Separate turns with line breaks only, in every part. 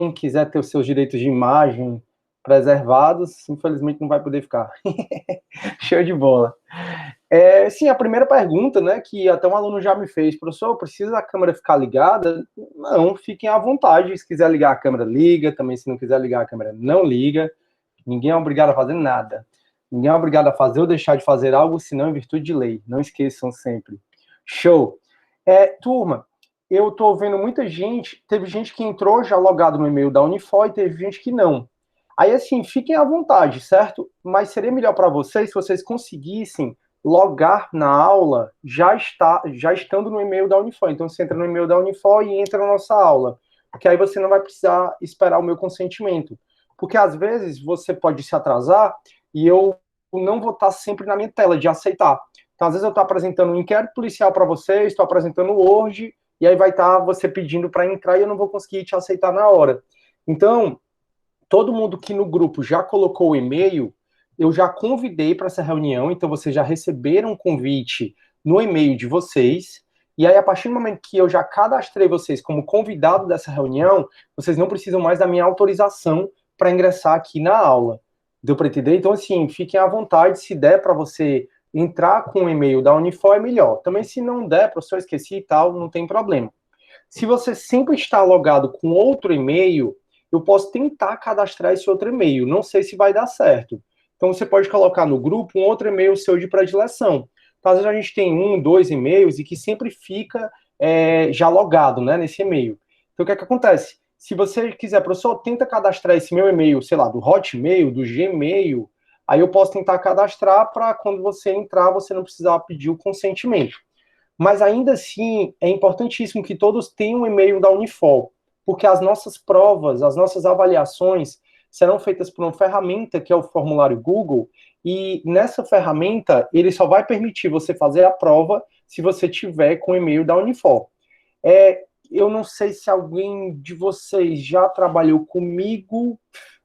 quem quiser ter os seus direitos de imagem preservados, infelizmente não vai poder ficar. Show de bola. Sim, a primeira pergunta, né, que até um aluno já me fez, professor, precisa a câmera ficar ligada? Não, fiquem à vontade, se quiser ligar a câmera, liga, também se não quiser ligar a câmera, não liga, ninguém é obrigado a fazer nada, ninguém é obrigado a fazer ou deixar de fazer algo, senão em virtude de lei, não esqueçam sempre. Show! Turma, eu tô vendo muita gente, teve gente que entrou já logado no e-mail da Unifor e teve gente que não. Aí, assim, fiquem à vontade, certo? Mas seria melhor para vocês se vocês conseguissem logar na aula já estando no e-mail da Unifor. Então, você entra no e-mail da Unifor e entra na nossa aula. Porque aí você não vai precisar esperar o meu consentimento. Porque, às vezes, você pode se atrasar e eu não vou estar sempre na minha tela de aceitar. Então, às vezes, eu estou apresentando um inquérito policial para vocês, estou apresentando o Word, e aí vai estar você pedindo para entrar e eu não vou conseguir te aceitar na hora. Então, todo mundo que no grupo já colocou o e-mail, eu já convidei para essa reunião, então vocês já receberam um convite no e-mail de vocês, e aí a partir do momento que eu já cadastrei vocês como convidado dessa reunião, vocês não precisam mais da minha autorização para ingressar aqui na aula. Deu para entender? Então, assim, fiquem à vontade, se der para você entrar com o e-mail da Unifor, é melhor. Também, se não der, professor, esqueci e tal, não tem problema. Se você sempre está logado com outro e-mail, eu posso tentar cadastrar esse outro e-mail. Não sei se vai dar certo. Então, você pode colocar no grupo um outro e-mail seu de predileção. Então, às vezes a gente tem um, dois e-mails e que sempre fica já logado, né, nesse e-mail. Então, o que é que acontece? Se você quiser, professor, tenta cadastrar esse meu e-mail, sei lá, do Hotmail, do Gmail, aí eu posso tentar cadastrar para quando você entrar, você não precisar pedir o consentimento. Mas ainda assim, é importantíssimo que todos tenham um e-mail da Unifor, porque as nossas provas, as nossas avaliações serão feitas por uma ferramenta que é o formulário Google, e nessa ferramenta ele só vai permitir você fazer a prova se você tiver com o e-mail da Unifor. Eu não sei se alguém de vocês já trabalhou comigo,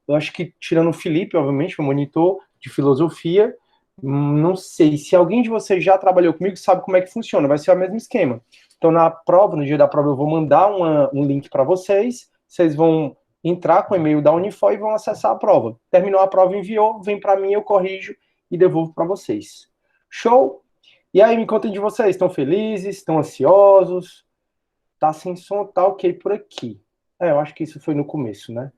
eu acho que tirando o Felipe, obviamente, o monitor de filosofia, não sei, se alguém de vocês já trabalhou comigo, sabe como é que funciona, vai ser o mesmo esquema. Então, na prova, no dia da prova, eu vou mandar um link para vocês, vocês vão entrar com o e-mail da Unifor e vão acessar a prova. Terminou a prova, enviou, vem para mim, eu corrijo e devolvo para vocês. Show? E aí, me contem de vocês, estão felizes, estão ansiosos? Tá sem som, tá ok por aqui. Eu acho que isso foi no começo, né?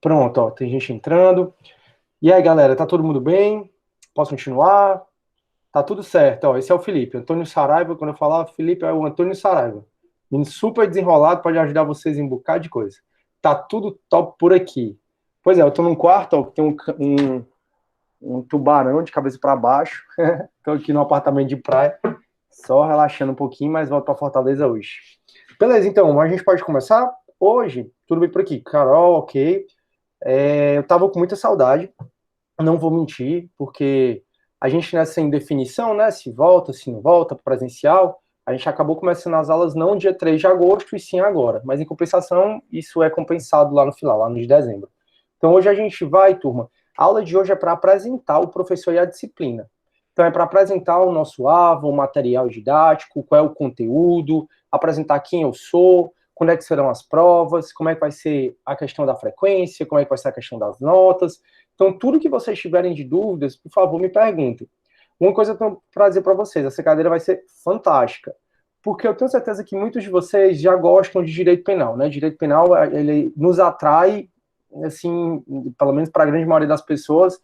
Pronto, ó, tem gente entrando. E aí, galera, tá todo mundo bem? Posso continuar? Tá tudo certo, ó. Esse é o Felipe, Antônio Saraiva. Quando eu falar Felipe, é o Antônio Saraiva. Menino super desenrolado, pode ajudar vocês em um bocado de coisa. Tá tudo top por aqui. Pois é, eu tô num quarto, ó, que tem um tubarão de cabeça para baixo. Tô aqui no apartamento de praia, só relaxando um pouquinho, mas volto pra Fortaleza hoje. Beleza, então, a gente pode começar? Hoje, tudo bem por aqui. Carol, ok. Eu tava com muita saudade, não vou mentir, porque a gente nessa indefinição, né, se volta, se não volta, presencial, a gente acabou começando as aulas não dia 3 de agosto, e sim agora. Mas, em compensação, isso é compensado lá no final, lá no de dezembro. Então, hoje a gente vai, turma, a aula de hoje é para apresentar o professor e a disciplina. Então, é para apresentar o nosso AVA, o material didático, qual é o conteúdo, apresentar quem eu sou, quando é que serão as provas, como é que vai ser a questão da frequência, como é que vai ser a questão das notas. Então, tudo que vocês tiverem de dúvidas, por favor, me perguntem. Uma coisa eu tenho para dizer para vocês, essa cadeira vai ser fantástica, porque eu tenho certeza que muitos de vocês já gostam de direito penal, né? Direito penal, ele nos atrai, assim, pelo menos para a grande maioria das pessoas,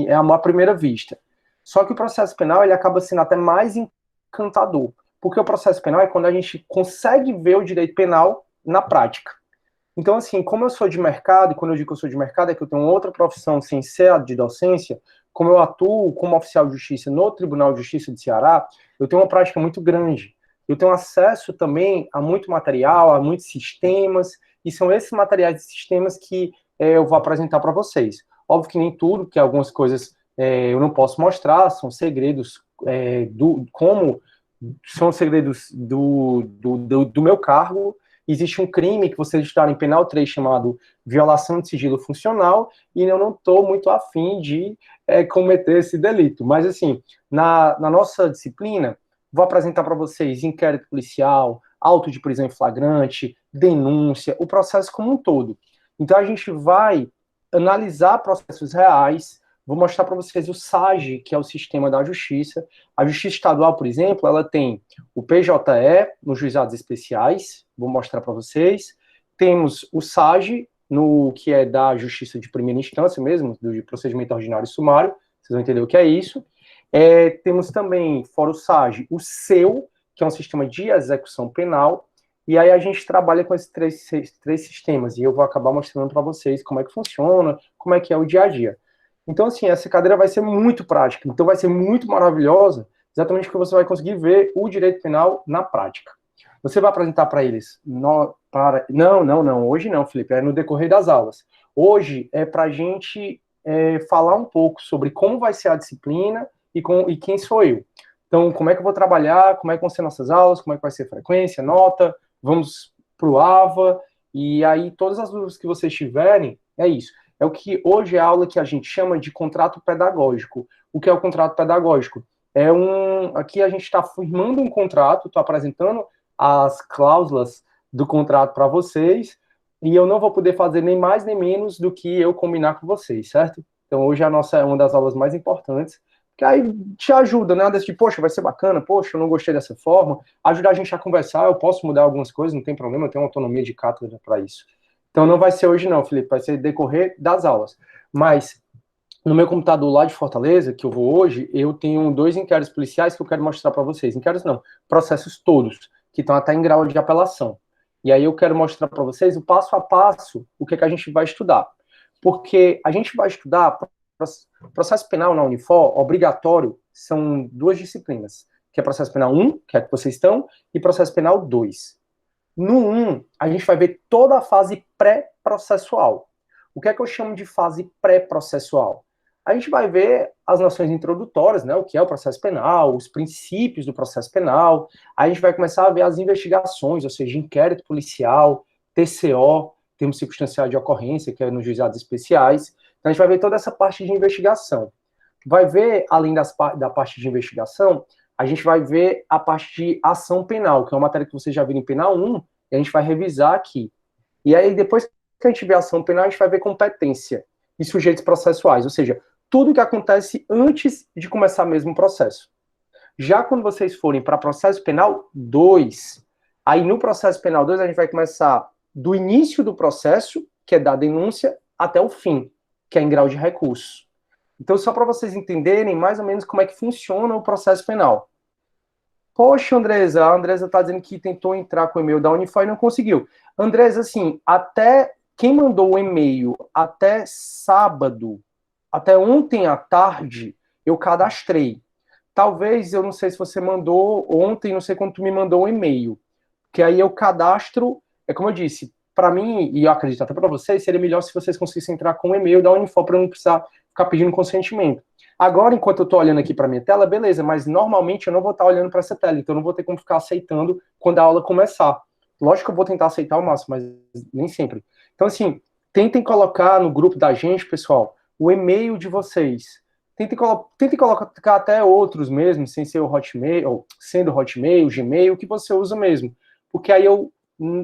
é a primeira vista. Só que o processo penal, ele acaba sendo até mais encantador, porque o processo penal é quando a gente consegue ver o direito penal na prática. Então, assim, como eu sou de mercado, e quando eu digo que eu sou de mercado, é que eu tenho outra profissão sem ser a de docência, como eu atuo como oficial de justiça no Tribunal de Justiça do Ceará, eu tenho uma prática muito grande. Eu tenho acesso também a muito material, a muitos sistemas, e são esses materiais e sistemas que eu vou apresentar para vocês. Óbvio que nem tudo, que algumas coisas eu não posso mostrar, são segredos como são segredos do meu cargo. Existe um crime que vocês estudaram em Penal 3 chamado violação de sigilo funcional, e eu não estou muito afim de cometer esse delito. Mas, assim, na nossa disciplina, vou apresentar para vocês inquérito policial, auto de prisão em flagrante, denúncia, o processo como um todo. Então, a gente vai analisar processos reais. Vou mostrar para vocês o SAGE, que é o Sistema da Justiça. A Justiça Estadual, por exemplo, ela tem o PJE nos juizados especiais, vou mostrar para vocês. Temos o SAGE, no que é da Justiça de Primeira Instância mesmo, do Procedimento Ordinário e Sumário, vocês vão entender o que é isso. Temos também, fora o SAGE, o SEU, que é um sistema de execução penal, e aí a gente trabalha com esses três sistemas, e eu vou acabar mostrando para vocês como é que funciona, como é que é o dia a dia. Então, assim, essa cadeira vai ser muito prática, então vai ser muito maravilhosa, exatamente porque você vai conseguir ver o direito penal na prática. Você vai apresentar para eles, não, hoje não, Felipe, é no decorrer das aulas. Hoje é para a gente falar um pouco sobre como vai ser a disciplina e quem sou eu. Então, como é que eu vou trabalhar, como é que vão ser nossas aulas, como é que vai ser a frequência, nota, vamos para o AVA, e aí todas as dúvidas que vocês tiverem, é isso. É o que hoje é a aula que a gente chama de contrato pedagógico. O que é o contrato pedagógico? Aqui a gente está firmando um contrato, estou apresentando as cláusulas do contrato para vocês, e eu não vou poder fazer nem mais nem menos do que eu combinar com vocês, certo? Então hoje a nossa é uma das aulas mais importantes, que aí te ajuda, né? Desse tipo, poxa, vai ser bacana, poxa, eu não gostei dessa forma, ajudar a gente a conversar, eu posso mudar algumas coisas, não tem problema, eu tenho uma autonomia de cátedra para isso. Então não vai ser hoje não, Felipe, vai ser decorrer das aulas. Mas no meu computador lá de Fortaleza, que eu vou hoje, eu tenho 2 inquéritos policiais que eu quero mostrar para vocês. Inquéritos não, processos todos, que estão até em grau de apelação. E aí eu quero mostrar para vocês o passo a passo, o que a gente vai estudar. Porque a gente vai estudar processo penal na Unifor, obrigatório, são 2 disciplinas, que é processo penal 1, que é que vocês estão, e processo penal 2. No 1, a gente vai ver toda a fase pré-processual. O que é que eu chamo de fase pré-processual? A gente vai ver as noções introdutórias, né, o que é o processo penal, os princípios do processo penal. Aí a gente vai começar a ver as investigações, ou seja, inquérito policial, TCO, termo circunstancial de ocorrência, que é nos juizados especiais. Então a gente vai ver toda essa parte de investigação. Vai ver, além da parte de investigação, a gente vai ver a parte de ação penal, que é uma matéria que vocês já viram em Penal 1, e a gente vai revisar aqui. E aí, depois que a gente vê ação penal, a gente vai ver competência e sujeitos processuais, ou seja, tudo que acontece antes de começar mesmo o processo. Já quando vocês forem para processo penal 2, aí no processo penal 2 a gente vai começar do início do processo, que é da denúncia, até o fim, que é em grau de recurso. Então, só para vocês entenderem mais ou menos como é que funciona o processo penal. Poxa, Andresa, a Andresa está dizendo que tentou entrar com o e-mail da Unifor e não conseguiu. Andresa, assim, até quem mandou o e-mail até sábado, até ontem à tarde, eu cadastrei. Talvez, eu não sei se você mandou ontem, não sei quando tu me mandou um e-mail. Que aí eu cadastro, é como eu disse, para mim, e eu acredito até para vocês, seria melhor se vocês conseguissem entrar com o e-mail da Unifor para não precisar ficar pedindo consentimento. Agora, enquanto eu estou olhando aqui para minha tela, beleza, mas normalmente eu não vou estar olhando para essa tela, então eu não vou ter como ficar aceitando quando a aula começar. Lógico que eu vou tentar aceitar ao máximo, mas nem sempre. Então, assim, tentem colocar no grupo da gente, pessoal, o e-mail de vocês. Tentem colocar até outros mesmo, sem ser o Hotmail, ou sendo Hotmail, Gmail, o que você usa mesmo. Porque aí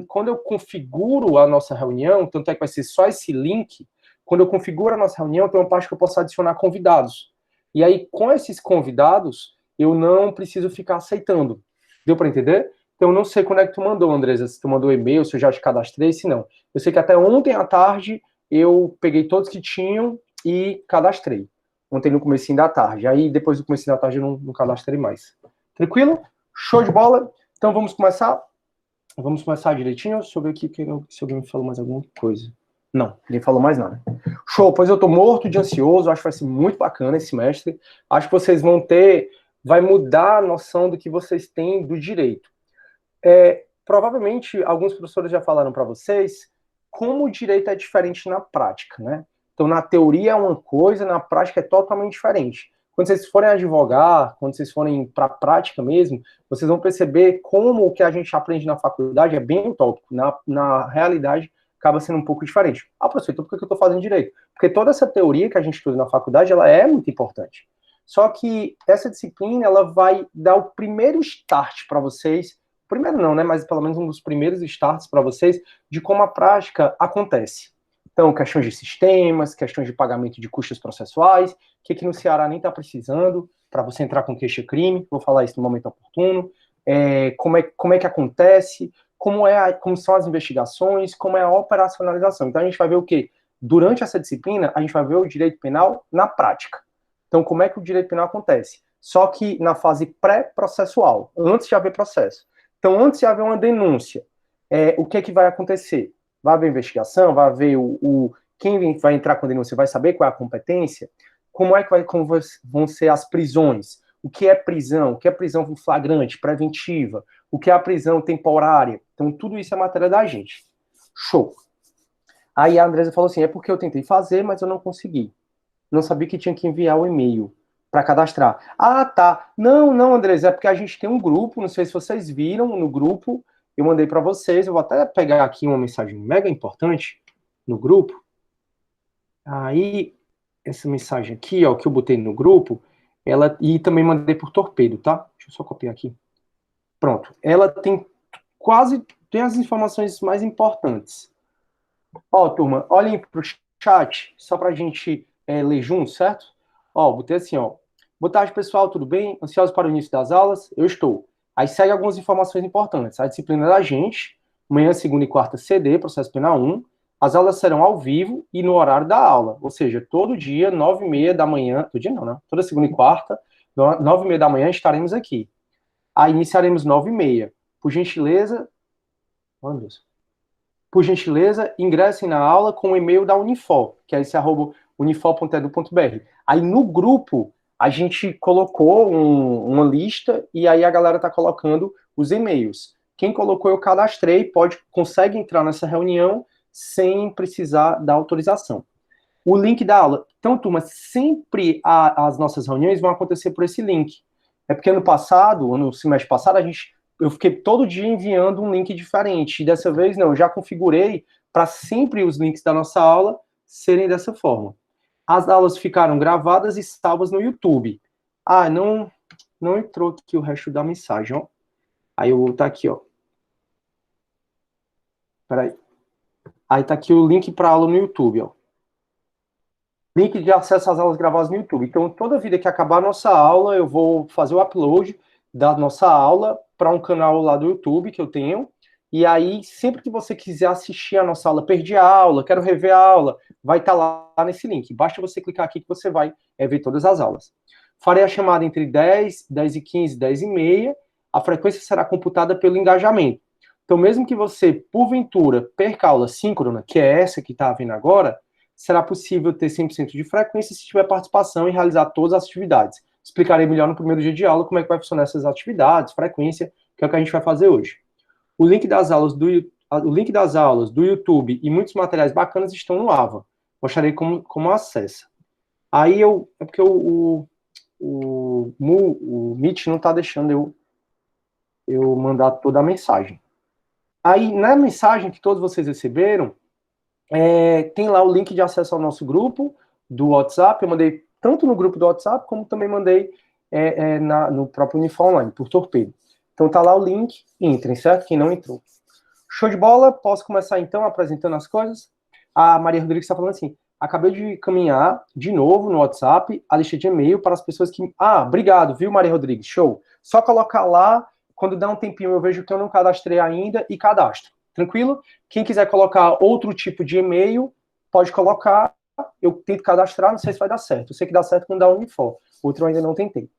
quando eu configuro a nossa reunião, tanto é que vai ser só esse link, quando eu configuro a nossa reunião, tem uma parte que eu posso adicionar convidados. E aí, com esses convidados, eu não preciso ficar aceitando. Deu para entender? Então, eu não sei quando é que tu mandou, Andresa, se tu mandou e-mail, se eu já te cadastrei, se não. Eu sei que até ontem à tarde, eu peguei todos que tinham e cadastrei. Ontem no comecinho da tarde. Aí, depois do comecinho da tarde, eu não cadastrei mais. Tranquilo? Show de bola? Então, vamos começar? Vamos começar direitinho? Deixa eu ver aqui se alguém me falou mais alguma coisa. Não, ninguém falou mais nada. Show, pois eu tô morto de ansioso, acho que vai ser muito bacana esse semestre. Acho que vocês vai mudar a noção do que vocês têm do direito. Provavelmente, alguns professores já falaram para vocês como o direito é diferente na prática, né? Então, na teoria é uma coisa, na prática é totalmente diferente. Quando vocês forem advogar, quando vocês forem para a prática mesmo, vocês vão perceber como o que a gente aprende na faculdade é bem utópico. Na realidade, acaba sendo um pouco diferente. Ah, professor, então por que eu estou fazendo direito? Porque toda essa teoria que a gente estuda na faculdade, ela é muito importante. Só que essa disciplina, ela vai dar o primeiro start para vocês primeiro não, né, mas pelo menos um dos primeiros starts para vocês de como a prática acontece. Então, questões de sistemas, questões de pagamento de custos processuais, o que no Ceará nem está precisando para você entrar com queixa-crime, vou falar isso no momento oportuno, como é que acontece, como são as investigações, como é a operacionalização. Então, a gente vai ver o quê? Durante essa disciplina, a gente vai ver o direito penal na prática. Então, como é que o direito penal acontece? Só que na fase pré-processual, antes de haver processo. Então, antes de haver uma denúncia, o que vai acontecer? Vai haver investigação, vai haver quem vai entrar com a denúncia vai saber qual é a competência, como vão ser as prisões, o que é prisão flagrante, preventiva, o que é a prisão temporária. Então, tudo isso é matéria da gente. Show. Aí a Andresa falou assim, é porque eu tentei fazer, mas eu não consegui. Não sabia que tinha que enviar o e-mail para cadastrar. Ah, tá. Não, Andresa, é porque a gente tem um grupo, não sei se vocês viram no grupo, eu mandei para vocês, eu vou até pegar aqui uma mensagem mega importante no grupo. Aí, essa mensagem aqui, ó, que eu botei no grupo, e também mandei por torpedo, tá? Deixa eu só copiar aqui. Pronto. Ela tem tem as informações mais importantes. Ó, turma, olhem pro chat, só pra gente ler junto, certo? Ó, botei assim, ó. Boa tarde, pessoal, tudo bem? Ansiosos para o início das aulas? Eu estou. Aí segue algumas informações importantes. A disciplina da gente, manhã, segunda e quarta, CD, processo penal 1. As aulas serão ao vivo e no horário da aula, ou seja, todo dia, 9h30 da manhã, todo dia não, né? Toda segunda e quarta, 9h30 da manhã estaremos aqui. Aí iniciaremos 9h30. Por gentileza, oh, meu Deus. Por gentileza, ingressem na aula com o e-mail da Unifor, que é esse @unifor.edu.br. Aí no grupo, a gente colocou uma lista e aí a galera está colocando os e-mails. Quem colocou, eu cadastrei, consegue entrar nessa reunião sem precisar da autorização. O link da aula. Então, turma, sempre as nossas reuniões vão acontecer por esse link. É porque no semestre passado, eu fiquei todo dia enviando um link diferente. E dessa vez, não, eu já configurei para sempre os links da nossa aula serem dessa forma. As aulas ficaram gravadas e salvas no YouTube. Ah, não entrou aqui o resto da mensagem, ó. Aí eu vou botar aqui, ó. Peraí. Aí tá aqui o link para aula no YouTube, ó. Link de acesso às aulas gravadas no YouTube. Então, toda vida que acabar a nossa aula, eu vou fazer o upload da nossa aula para um canal lá do YouTube que eu tenho. E aí, sempre que você quiser assistir a nossa aula, perdi a aula, quero rever a aula, vai estar lá nesse link. Basta você clicar aqui que você vai ver todas as aulas. Farei a chamada entre 10, 10h15, 10h30. A frequência será computada pelo engajamento. Então, mesmo que você, porventura, perca a aula síncrona, que é essa que está vindo agora, será possível ter 100% de frequência se tiver participação e realizar todas as atividades. Explicarei melhor no primeiro dia de aula como é que vai funcionar essas atividades, frequência, que é o que a gente vai fazer hoje. O link das aulas do YouTube e muitos materiais bacanas estão no AVA. Mostrarei como acessa. Aí é porque o Meet não está deixando eu mandar toda a mensagem. Aí, na mensagem que todos vocês receberam, tem lá o link de acesso ao nosso grupo do WhatsApp. Eu mandei tanto no grupo do WhatsApp, como também mandei no próprio Unifor Online, por torpedo. Então tá lá o link, entrem, certo? Quem não entrou. Show de bola, posso começar então apresentando as coisas? A Maria Rodrigues está falando assim, acabei de caminhar de novo no WhatsApp a lista de e-mail para as pessoas que... Ah, obrigado, viu, Maria Rodrigues? Show. Só colocar lá, quando dá um tempinho eu vejo que eu não cadastrei ainda e cadastro. Tranquilo? Quem quiser colocar outro tipo de e-mail, pode colocar. Eu tento cadastrar, não sei se vai dar certo. Eu sei que dá certo quando dá Unifor. Outro eu ainda não tentei.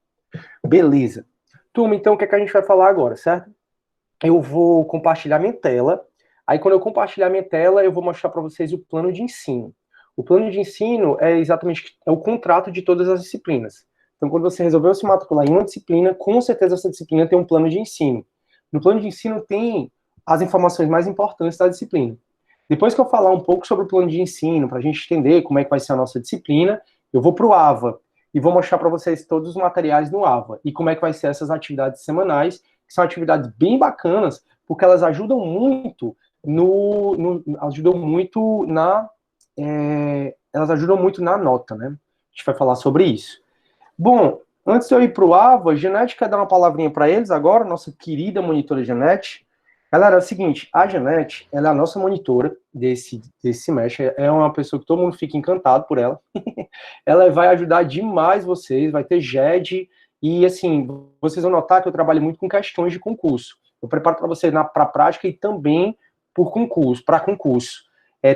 Beleza. Turma, então o que a gente vai falar agora, certo? Eu vou compartilhar minha tela. Aí quando eu compartilhar minha tela, eu vou mostrar para vocês o plano de ensino. O plano de ensino é exatamente o contrato de todas as disciplinas. Então, quando você resolveu se matricular em uma disciplina, com certeza essa disciplina tem um plano de ensino. No plano de ensino tem as informações mais importantes da disciplina. Depois que eu falar um pouco sobre o plano de ensino, para a gente entender como é que vai ser a nossa disciplina, eu vou para o AVA e vou mostrar para vocês todos os materiais no AVA e como é que vai ser essas atividades semanais, que são atividades bem bacanas, porque elas ajudam muito elas ajudam muito na nota, né? A gente vai falar sobre isso. Bom, Antes de eu ir para o AVA, a Janete quer dar uma palavrinha para eles agora, nossa querida monitora Janete. Galera, é o seguinte, a Janete, ela é a nossa monitora desse semestre, é uma pessoa que todo mundo fica encantado por ela. Ela vai ajudar demais vocês, vai ter GED, e assim, vocês vão notar que eu trabalho muito com questões de concurso. Eu preparo para você para a prática e também por concurso, para concurso.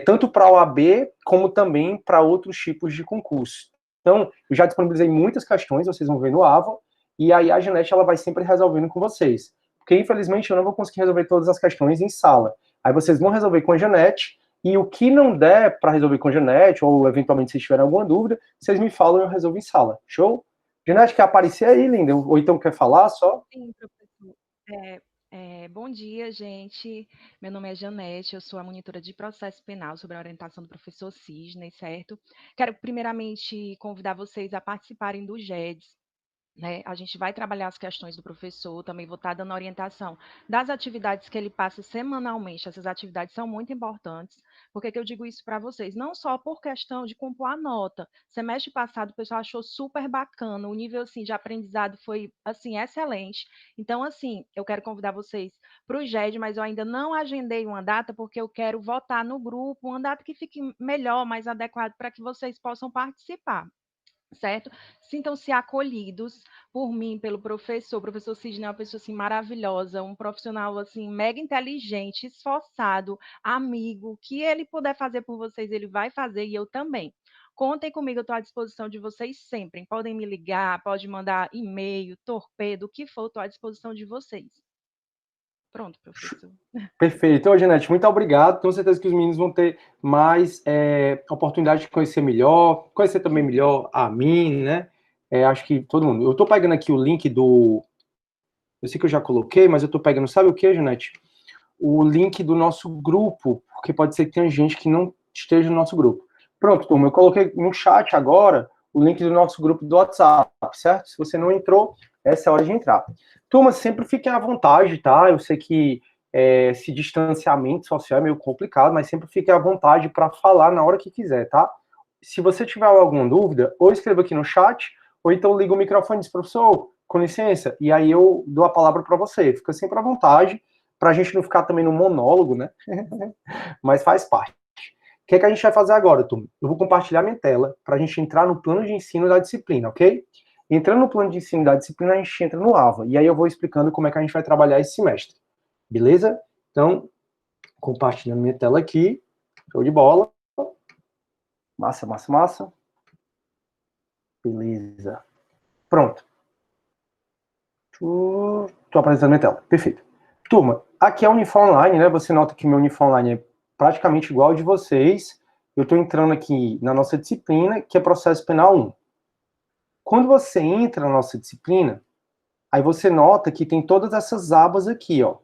Tanto para a OAB, como também para outros tipos de concurso. Então, eu já disponibilizei muitas questões, vocês vão ver no AVA, e aí a Janete ela vai sempre resolvendo com vocês. Porque, infelizmente, eu não vou conseguir resolver todas as questões em sala. Aí vocês vão resolver com a Janete, e o que não der para resolver com a Janete, ou eventualmente se tiverem alguma dúvida, vocês me falam e eu resolvo em sala. Show? Janete, quer aparecer aí, linda? Ou então quer falar só?
Sim, professor. Bom dia, gente. Meu nome é Janete, eu sou a monitora de processo penal sobre a orientação do professor Cisne, certo? Quero primeiramente convidar vocês a participarem do GEDS, né? A gente vai trabalhar as questões do professor, também vou estar dando orientação das atividades que ele passa semanalmente. Essas atividades são muito importantes. Por que que eu digo isso para vocês? Não só por questão de compor a nota. Semestre passado o pessoal achou super bacana, o nível assim de aprendizado foi assim excelente. Então assim, eu quero convidar vocês para o GED, mas eu ainda não agendei uma data porque eu quero votar no grupo, uma data que fique melhor, mais adequada para que vocês possam participar, certo? Sintam-se acolhidos por mim, pelo professor. O professor Sidney é uma pessoa assim maravilhosa, um profissional assim mega inteligente, esforçado, amigo. O que ele puder fazer por vocês, ele vai fazer e eu também. Contem comigo, eu estou à disposição de vocês sempre. Podem me ligar, pode mandar e-mail, torpedo, o que for, estou à disposição de vocês. Pronto, professor.
Perfeito. Ô, Janete, muito obrigado. Tenho certeza que os meninos vão ter mais oportunidade de conhecer melhor, conhecer também melhor a mim, né? Acho que todo mundo. Eu estou pegando aqui o link do. Eu sei que eu já coloquei, mas eu estou pegando, sabe o que, Janete? O link do nosso grupo, porque pode ser que tenha gente que não esteja no nosso grupo. Pronto, turma, eu coloquei no chat agora o link do nosso grupo do WhatsApp, certo? Se você não entrou, essa é a hora de entrar. Turma, sempre fiquem à vontade, tá? Eu sei que esse distanciamento social é meio complicado, mas sempre fiquem à vontade para falar na hora que quiser, tá? Se você tiver alguma dúvida, ou escreva aqui no chat, ou então liga o microfone e diz, professor, com licença, e aí eu dou a palavra para você. Fica sempre à vontade, para a gente não ficar também no monólogo, né? Mas faz parte. O que é que a gente vai fazer agora, turma? Eu vou compartilhar minha tela para a gente entrar no plano de ensino da disciplina, ok? Entrando no plano de ensino da disciplina, a gente entra no AVA. E aí eu vou explicando como é que a gente vai trabalhar esse semestre. Beleza? Então, compartilhando minha tela aqui. Show de bola. Massa, massa, massa. Beleza. Pronto. Estou apresentando minha tela. Perfeito. Turma, aqui é o Unifó Online, né? Você nota que meu Unifó Online é praticamente igual ao de vocês. Eu estou entrando aqui na nossa disciplina, que é Processo Penal 1. Quando você entra na nossa disciplina, aí você nota que tem todas essas abas aqui, ó.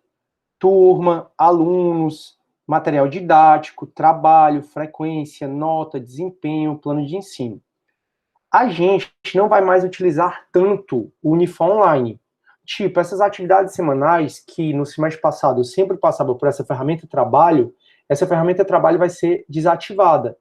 Turma, alunos, material didático, trabalho, frequência, nota, desempenho, plano de ensino. A gente não vai mais utilizar tanto o Unifó Online. Tipo, essas atividades semanais que no semestre passado eu sempre passava por essa ferramenta de trabalho, essa ferramenta de trabalho vai ser desativada.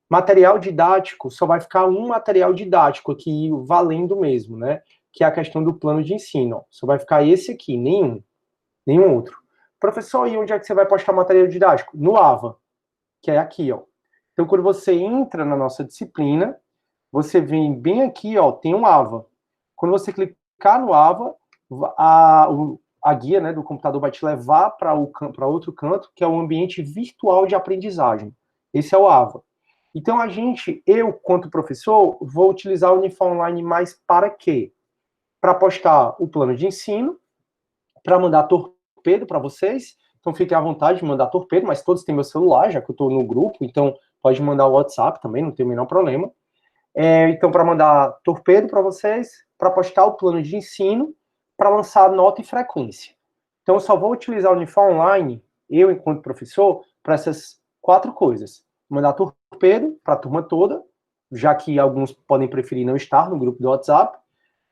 Material didático, só vai ficar um material didático aqui valendo mesmo, né? Que é a questão do plano de ensino. Só vai ficar esse aqui, nenhum outro. Professor, e onde é que você vai postar material didático? No AVA, que é aqui, ó. Então, quando você entra na nossa disciplina, você vem bem aqui, ó, tem um AVA. Quando você clicar no AVA, a guia, né, do computador vai te levar para outro canto, que é o ambiente virtual de aprendizagem. Esse é o AVA. Então, eu, quanto professor, vou utilizar o Unifó Online mais para quê? Para postar o plano de ensino, para mandar torpedo para vocês. Então, fiquem à vontade de mandar torpedo, mas todos têm meu celular, já que eu estou no grupo, então pode mandar o WhatsApp também, não tem o menor problema. Então, para mandar torpedo para vocês, para postar o plano de ensino, para lançar nota e frequência. Então, eu só vou utilizar o Unifó Online, eu, enquanto professor, para essas 4 coisas. Mandar torpedo para a turma toda, já que alguns podem preferir não estar no grupo do WhatsApp,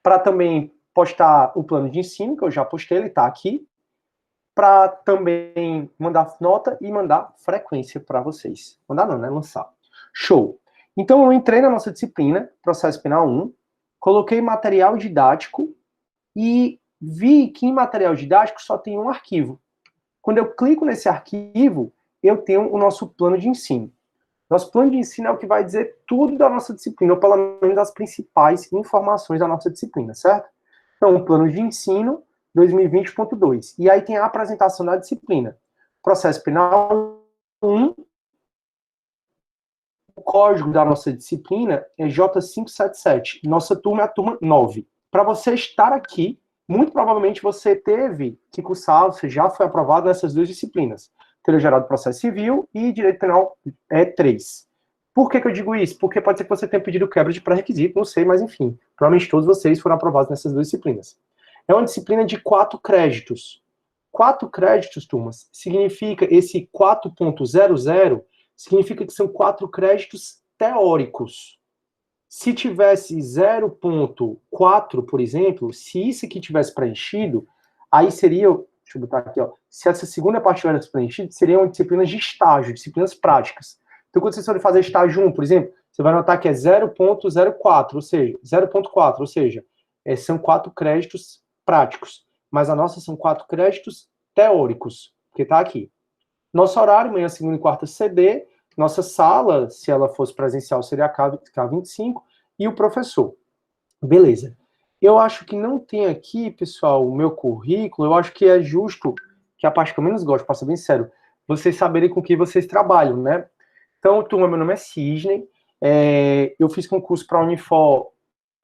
para também postar o plano de ensino, que eu já postei, ele está aqui, para também mandar nota e mandar frequência para vocês. Mandar não, né? Lançar. Show. Então, eu entrei na nossa disciplina, Processo Penal 1. coloquei material didático e vi que em material didático só tem um arquivo. Quando eu clico nesse arquivo, eu tenho o nosso plano de ensino. Nosso plano de ensino é o que vai dizer tudo da nossa disciplina, ou pelo menos as principais informações da nossa disciplina, certo? Então, o plano de ensino 2020.2. E aí tem a apresentação da disciplina. Processo penal 1, o código da nossa disciplina é J577. Nossa turma é a turma 9. Para você estar aqui, muito provavelmente você teve que cursar, você já foi aprovado nessas duas disciplinas. Teoria Geral do Processo Civil e Direito Penal 3. Por que eu digo isso? Porque pode ser que você tenha pedido quebra de pré-requisito, não sei, mas enfim. Provavelmente todos vocês foram aprovados nessas duas disciplinas. É uma disciplina de 4 créditos. 4 créditos, turmas, significa esse 4.00 significa que são 4 créditos teóricos. Se tivesse 0.4, por exemplo, se isso aqui tivesse preenchido, aí seria, deixa eu botar aqui, ó, se essa segunda parte tivesse preenchida, seriam disciplinas de estágio, disciplinas práticas. Então, quando vocês forem fazer estágio 1, por exemplo, você vai notar que é 0.04, ou seja, 0.4, ou seja, são 4 créditos práticos. Mas a nossa são 4 créditos teóricos, que está aqui. Nosso horário, manhã, segunda e quarta, CD. Nossa sala, se ela fosse presencial, seria a K25. E o professor. Beleza. Eu acho que não tem aqui, pessoal, o meu currículo. Eu acho que é justo, que é a parte que eu menos gosto, para ser bem sério, vocês saberem com que vocês trabalham, né? Então, turma, meu nome é Cisney. Eu fiz concurso para a Unifor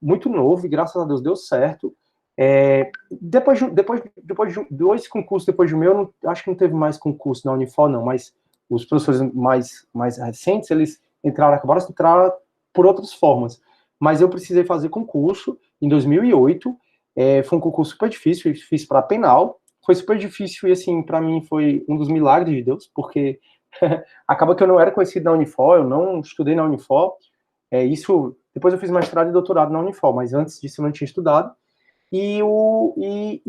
muito novo, e graças a Deus deu certo. Depois de 2 concursos depois do meu, acho que não teve mais concurso na Unifor, não, mas os professores mais recentes, eles acabaram de entrar por outras formas. Mas eu precisei fazer concurso em 2008, foi um concurso super difícil, fiz para penal, foi super difícil e, assim, para mim foi um dos milagres de Deus, porque acaba que eu não era conhecido na Unifor, eu não estudei na Unifor, depois eu fiz mestrado e doutorado na Unifor, mas antes disso eu não tinha estudado,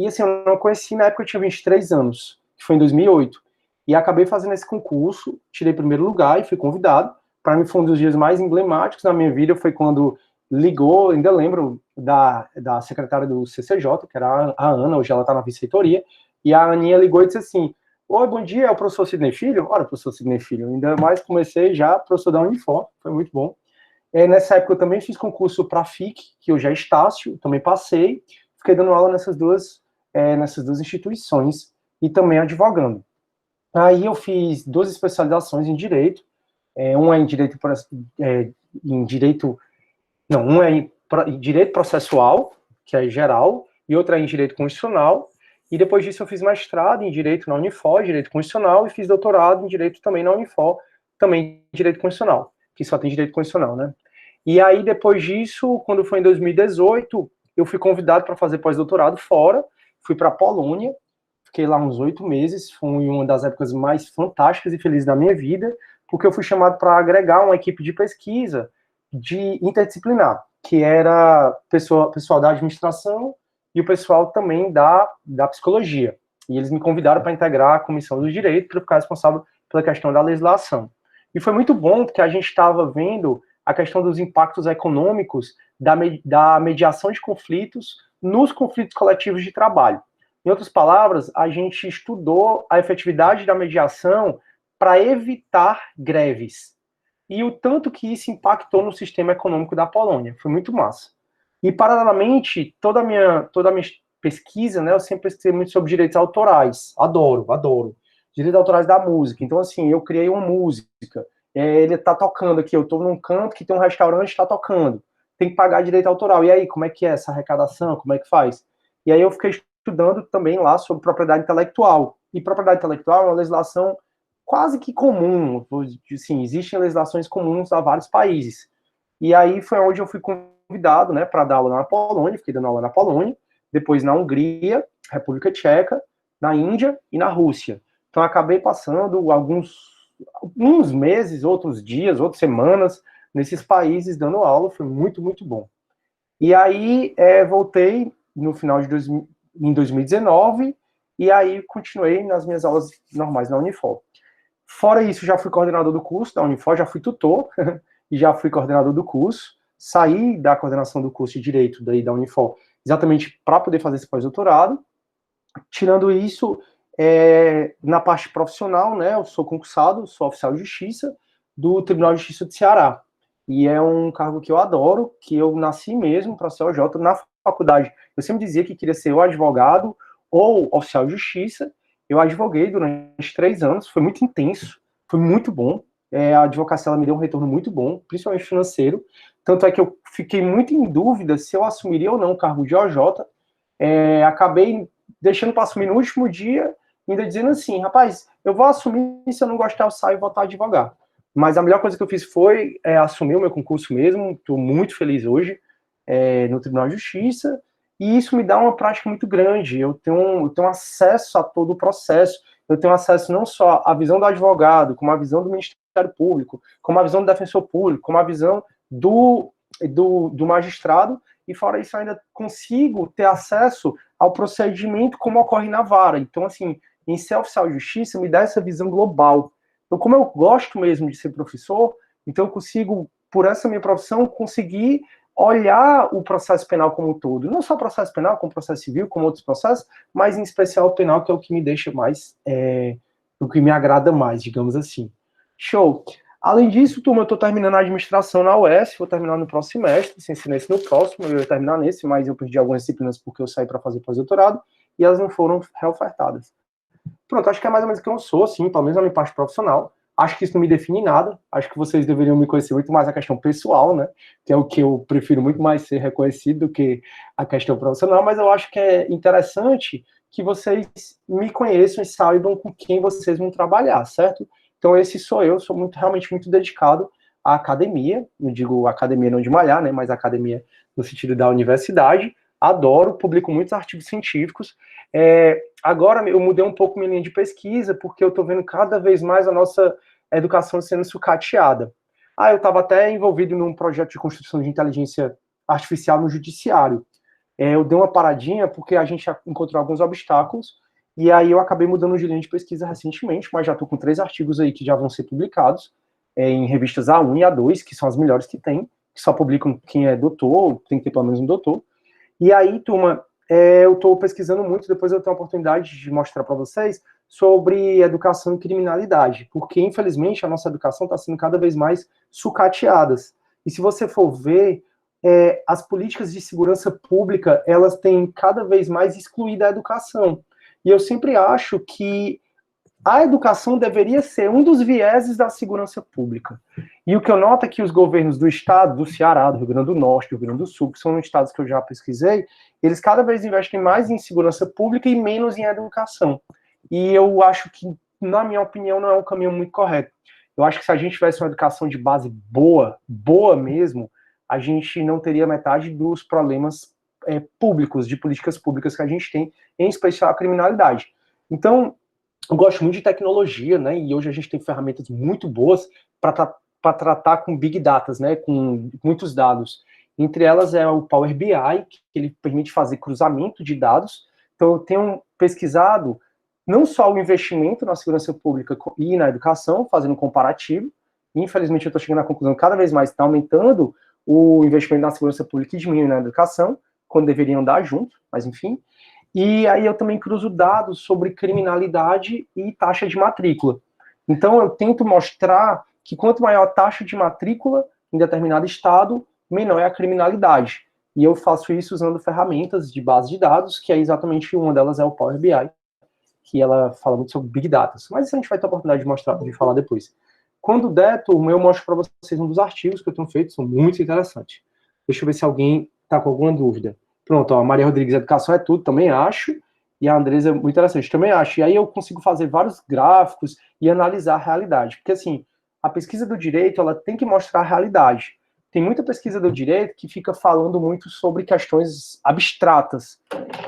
assim, eu não conheci, na época eu tinha 23 anos, que foi em 2008, e acabei fazendo esse concurso, tirei primeiro lugar e fui convidado. Para mim foi um dos dias mais emblemáticos da minha vida, foi quando ligou, ainda lembro, da secretária do CCJ, que era a Ana, hoje ela está na vice-reitoria, e a Aninha ligou e disse assim: oi, bom dia, é o professor Sidney Filho? Ora, professor Sidney Filho, ainda mais comecei já, professor da Unifor, foi muito bom. Nessa época eu também fiz concurso para a FIC, que hoje é Estácio, também passei, fiquei dando aula nessas duas instituições e também advogando. Aí eu fiz 2 especializações em Direito, uma em Direito, uma é em Direito Processual, que é geral, e outra é em Direito Constitucional, e depois disso eu fiz mestrado em Direito na Unifor, Direito Constitucional, e fiz doutorado em Direito também na Unifor, também Direito Constitucional, que só tem Direito Constitucional, né? E aí, depois disso, quando foi em 2018, eu fui convidado para fazer pós-doutorado fora, fui para a Polônia, fiquei lá uns 8 meses, foi uma das épocas mais fantásticas e felizes da minha vida, porque eu fui chamado para agregar uma equipe de pesquisa de interdisciplinar, que era pessoal da administração e o pessoal também da psicologia. E eles me convidaram para integrar a comissão do direito, para ficar responsável pela questão da legislação. E foi muito bom, porque a gente estava vendo a questão dos impactos econômicos da mediação de conflitos nos conflitos coletivos de trabalho. Em outras palavras, a gente estudou a efetividade da mediação para evitar greves. E o tanto que isso impactou no sistema econômico da Polônia. Foi muito massa. E, paralelamente, toda a minha pesquisa, né, eu sempre pesquisei muito sobre direitos autorais. Adoro. Direitos autorais da música. Então, assim, eu criei uma música. Ele está tocando aqui, eu estou num canto que tem um restaurante, está tocando. Tem que pagar direito autoral. E aí, como é que é essa arrecadação? Como é que faz? E aí eu fiquei estudando também lá sobre propriedade intelectual. E propriedade intelectual é uma legislação quase que comum, assim, existem legislações comuns a vários países. E aí foi onde eu fui convidado, né, para dar aula na Polônia, fiquei dando aula na Polônia, depois na Hungria, República Tcheca, na Índia e na Rússia. Então acabei passando alguns meses, outros dias, outras semanas nesses países dando aula, foi muito, muito bom. E aí voltei no final em 2019, e aí continuei nas minhas aulas normais na Unifor. Fora isso, já fui coordenador do curso da Unifor, já fui tutor e já fui coordenador do curso. saí da coordenação do curso de Direito daí da Unifor, exatamente para poder fazer esse pós-doutorado. Tirando isso, na parte profissional, né, eu sou concursado, sou oficial de justiça do Tribunal de Justiça do Ceará. E é um cargo que eu adoro, que eu nasci mesmo para ser OJ na faculdade. Eu sempre dizia que queria ser ou advogado ou oficial de justiça. Eu advoguei durante 3 anos, foi muito intenso, foi muito bom. A advocacia ela me deu um retorno muito bom, principalmente financeiro. Tanto é que eu fiquei muito em dúvida se eu assumiria ou não o cargo de OJ. Acabei deixando para assumir no último dia, ainda dizendo assim, rapaz, eu vou assumir, se eu não gostar eu saio e voltar a advogar. Mas a melhor coisa que eu fiz foi assumir o meu concurso mesmo, estou muito feliz hoje no Tribunal de Justiça, e isso me dá uma prática muito grande, eu tenho acesso a todo o processo, eu tenho acesso não só à visão do advogado, como à visão do Ministério Público, como à visão do defensor público, como à visão do magistrado, e fora isso ainda consigo ter acesso ao procedimento como ocorre na vara. Então, assim, em ser oficial de justiça me dá essa visão global. Então, como eu gosto mesmo de ser professor, então eu consigo, por essa minha profissão, conseguir olhar o processo penal como um todo. Não só o processo penal, como o processo civil, como outros processos, mas em especial o penal, que é o que me deixa mais, o que me agrada mais, digamos assim. Show! Além disso, turma, eu estou terminando a administração na UES, vou terminar no próximo semestre, se ensinar esse no próximo, eu ia terminar nesse, mas eu perdi algumas disciplinas porque eu saí para fazer pós-doutorado, e elas não foram reofertadas. Pronto, acho que é mais ou menos o que eu sou, assim, pelo menos na minha parte profissional. Acho que isso não me define nada, acho que vocês deveriam me conhecer muito mais a questão pessoal, né, que é o que eu prefiro muito mais ser reconhecido do que a questão profissional, mas eu acho que é interessante que vocês me conheçam e saibam com quem vocês vão trabalhar, certo? Então, esse sou eu, sou realmente muito dedicado à academia, não digo academia não de malhar, né, mas academia no sentido da universidade, adoro, publico muitos artigos científicos. Agora eu mudei um pouco minha linha de pesquisa, porque eu estou vendo cada vez mais a nossa educação sendo sucateada. Eu estava até envolvido num projeto de construção de inteligência artificial no judiciário. Eu dei uma paradinha porque a gente encontrou alguns obstáculos, e aí eu acabei mudando de linha de pesquisa recentemente, mas já estou com 3 artigos aí que já vão ser publicados em revistas A1 e A2, que são as melhores que tem, que só publicam quem é doutor, tem que ter pelo menos um doutor. E aí, turma, eu estou pesquisando muito, depois eu tenho a oportunidade de mostrar para vocês sobre educação e criminalidade, porque infelizmente a nossa educação está sendo cada vez mais sucateada. E se você for ver, as políticas de segurança pública, elas têm cada vez mais excluído a educação. E eu sempre acho que a educação deveria ser um dos vieses da segurança pública. E o que eu noto é que os governos do estado, do Ceará, do Rio Grande do Norte, do Rio Grande do Sul, que são estados que eu já pesquisei, eles cada vez investem mais em segurança pública e menos em educação. E eu acho que, na minha opinião, não é um caminho muito correto. Eu acho que se a gente tivesse uma educação de base boa, boa mesmo, a gente não teria metade dos problemas públicos, de políticas públicas que a gente tem, em especial a criminalidade. Então, eu gosto muito de tecnologia, né? E hoje a gente tem ferramentas muito boas para tratar com big data, né? Com muitos dados. Entre elas é o Power BI, que ele permite fazer cruzamento de dados. Então, eu tenho pesquisado não só o investimento na segurança pública e na educação, fazendo um comparativo. Infelizmente, eu estou chegando à conclusão que cada vez mais está aumentando o investimento na segurança pública e diminuindo na educação, quando deveriam dar junto, mas enfim. E aí eu também cruzo dados sobre criminalidade e taxa de matrícula. Então eu tento mostrar que quanto maior a taxa de matrícula em determinado estado, menor é a criminalidade. E eu faço isso usando ferramentas de base de dados, que é exatamente uma delas é o Power BI, que ela fala muito sobre Big Data. Mas isso a gente vai ter a oportunidade de mostrar, de falar depois. Quando der, turma, eu mostro para vocês um dos artigos que eu tenho feito, são muito interessantes. Deixa eu ver se alguém está com alguma dúvida. Pronto, ó, a Maria Rodrigues, educação é tudo, também acho, e a Andresa é muito interessante, também acho. E aí eu consigo fazer vários gráficos e analisar a realidade, porque assim, a pesquisa do direito, ela tem que mostrar a realidade. Tem muita pesquisa do direito que fica falando muito sobre questões abstratas.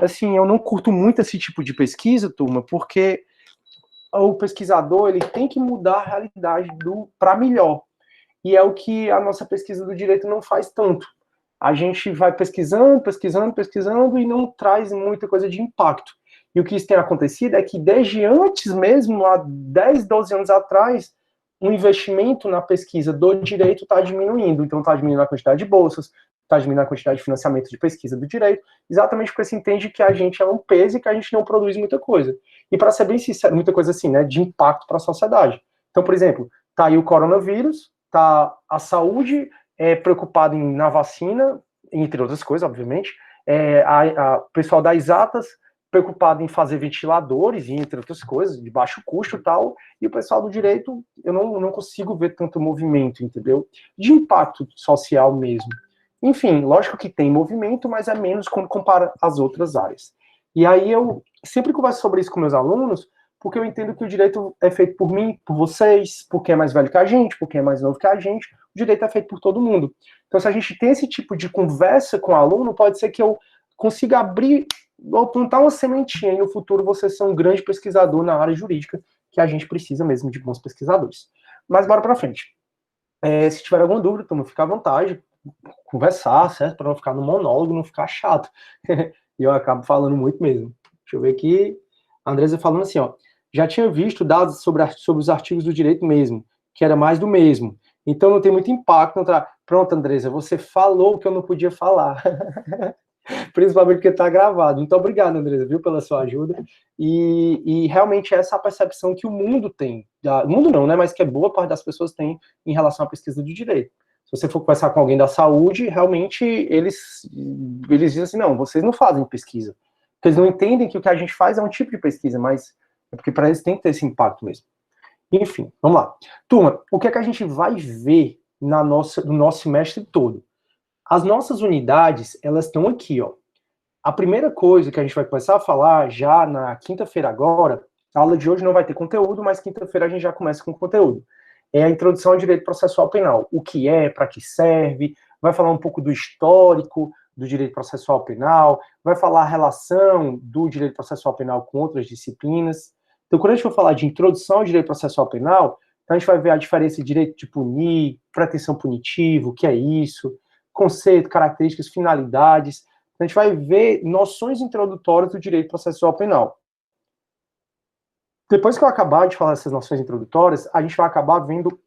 Assim, eu não curto muito esse tipo de pesquisa, turma, porque o pesquisador, ele tem que mudar a realidade para melhor. E é o que a nossa pesquisa do direito não faz tanto. A gente vai pesquisando, pesquisando, pesquisando e não traz muita coisa de impacto. E o que isso tem acontecido é que desde antes mesmo, lá 10, 12 anos atrás, um investimento na pesquisa do direito está diminuindo. Então, está diminuindo a quantidade de bolsas, está diminuindo a quantidade de financiamento de pesquisa do direito, exatamente porque se entende que a gente é um peso e que a gente não produz muita coisa. E, para ser bem sincero, muita coisa assim, né, de impacto para a sociedade. Então, por exemplo, está aí o coronavírus, está a saúde preocupada na vacina, entre outras coisas, obviamente, o pessoal das exatas preocupado em fazer ventiladores, e entre outras coisas, de baixo custo e tal, e o pessoal do direito, eu não consigo ver tanto movimento, entendeu? De impacto social mesmo. Enfim, lógico que tem movimento, mas é menos quando compara as outras áreas. E aí eu sempre converso sobre isso com meus alunos, porque eu entendo que o direito é feito por mim, por vocês, porque é mais velho que a gente, porque é mais novo que a gente, o direito é feito por todo mundo. Então, se a gente tem esse tipo de conversa com o aluno, pode ser que eu consiga abrir ou plantar uma sementinha e no futuro você ser um grande pesquisador na área jurídica, que a gente precisa mesmo de bons pesquisadores. Mas bora para frente. Se tiver alguma dúvida, então fica à vontade, conversar, certo? Para não ficar no monólogo, não ficar chato. E eu acabo falando muito mesmo. Deixa eu ver aqui. A Andresa falando assim, ó. Já tinha visto dados sobre os artigos do direito mesmo, que era mais do mesmo. Então não tem muito impacto. Pronto, Andresa, você falou o que eu não podia falar. Principalmente porque está gravado. Muito obrigado, Andresa, viu, pela sua ajuda. E realmente essa é a percepção que o mundo tem. O mundo não, né? Mas que boa parte das pessoas tem em relação à pesquisa do direito. Se você for conversar com alguém da saúde, realmente eles dizem assim, não, vocês não fazem pesquisa. Porque eles não entendem que o que a gente faz é um tipo de pesquisa, mas é porque para eles tem que ter esse impacto mesmo. Enfim, vamos lá. Turma, o que é que a gente vai ver no nosso semestre todo? As nossas unidades, elas estão aqui, ó. A primeira coisa que a gente vai começar a falar já na quinta-feira agora, a aula de hoje não vai ter conteúdo, mas quinta-feira a gente já começa com conteúdo. É a introdução ao direito processual penal. O que é, para que serve, vai falar um pouco do histórico do direito processual penal, vai falar a relação do direito processual penal com outras disciplinas. Então, quando a gente for falar de introdução ao direito processual penal, então a gente vai ver a diferença de direito de punir, pretensão punitiva, o que é isso, conceito, características, finalidades. A gente vai ver noções introdutórias do direito processual penal. Depois que eu acabar de falar essas noções introdutórias, a gente vai acabar vendo